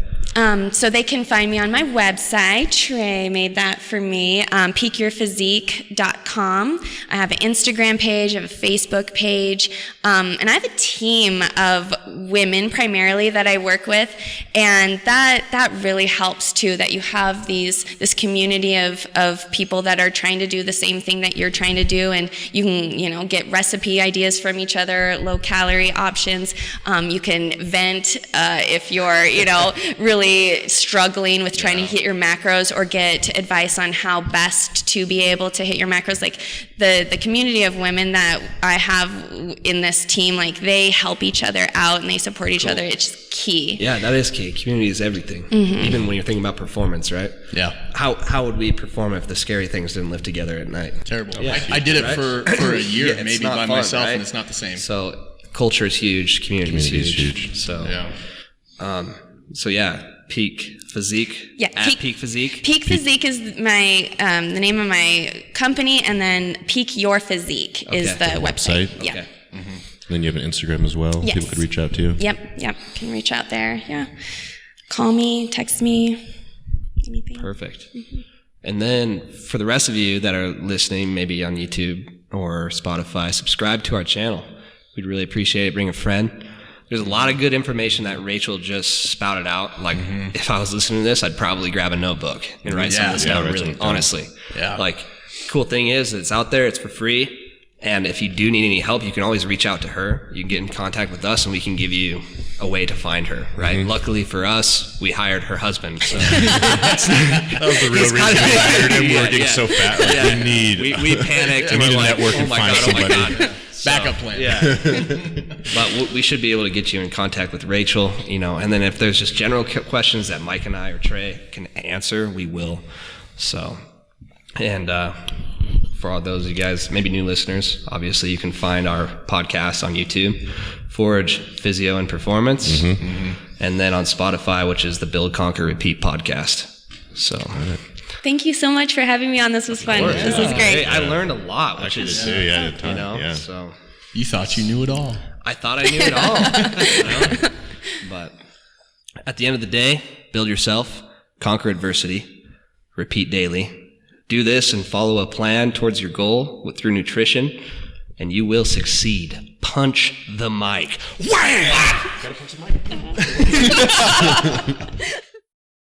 So they can find me on my website. Trey made that for me, peakyourphysique.com. I have an Instagram page, I have a Facebook page, and I have a team of women primarily that I work with, and that really helps too, that you have this community of people that are trying to do the same thing that you're trying to do, and you can, get recipe ideas from each other, low calorie options. You can vent if you're, really struggling with trying to hit your macros, or get advice on how best to be able to hit your macros. Like the community of women that I have in this team, like they help each other out and they support each other. It's just key. Yeah, that is key. Community is everything. Mm-hmm. Even when you're thinking about performance, right? Yeah. How would we perform if the scary things didn't live together at night? Terrible. Yeah. I did it Right? for a year, Yeah, it's maybe not by fun, myself, right? and it's not the same. So culture is huge. Community is Community is huge. huge. So Yeah. So yeah, Peak Physique. Yeah, At Peak Physique. Peak Physique is my the name of my company, and then Peak Your Physique is Okay. the website. Website? Yeah. Okay. Then you have an Instagram as well. Yes. People could reach out to you. Yep. Can reach out there. Yeah. Call me, text me, anything. Perfect. And then for the rest of you that are listening, maybe on YouTube or Spotify, subscribe to our channel. We'd really appreciate it. Bring a friend. There's a lot of good information that Rachel just spouted out. Like, if I was listening to this, I'd probably grab a notebook and write some of this down, write really, something down. honestly. Yeah. Like, cool thing is, it's out there, it's for free. And if you do need any help, you can always reach out to her. You can get in contact with us, and we can give you a way to find her, right? Luckily for us, we hired her husband. So That was the real reason we hired him. We were getting so fat. Like, we panicked. We and need we're a like, network oh and my find God, somebody. Oh my God. Backup plan. Yeah. But we should be able to get you in contact with Rachel, and then if there's just general questions that Mike and I or Trey can answer, we will. So, and for all those of you guys, maybe new listeners, obviously you can find our podcast on YouTube, Forge Physio and Performance, and then on Spotify, which is the Build, Conquer, Repeat podcast. So, Thank you so much for having me on. This was fun. This was hey, great. I learned a lot, which is, Yeah, a ton, yeah. so. You thought you knew it all. I thought I knew it all. But at the end of the day, build yourself, conquer adversity, repeat daily. Do this and follow a plan towards your goal through nutrition, and you will succeed. Punch the mic. Wham! Gotta punch the mic.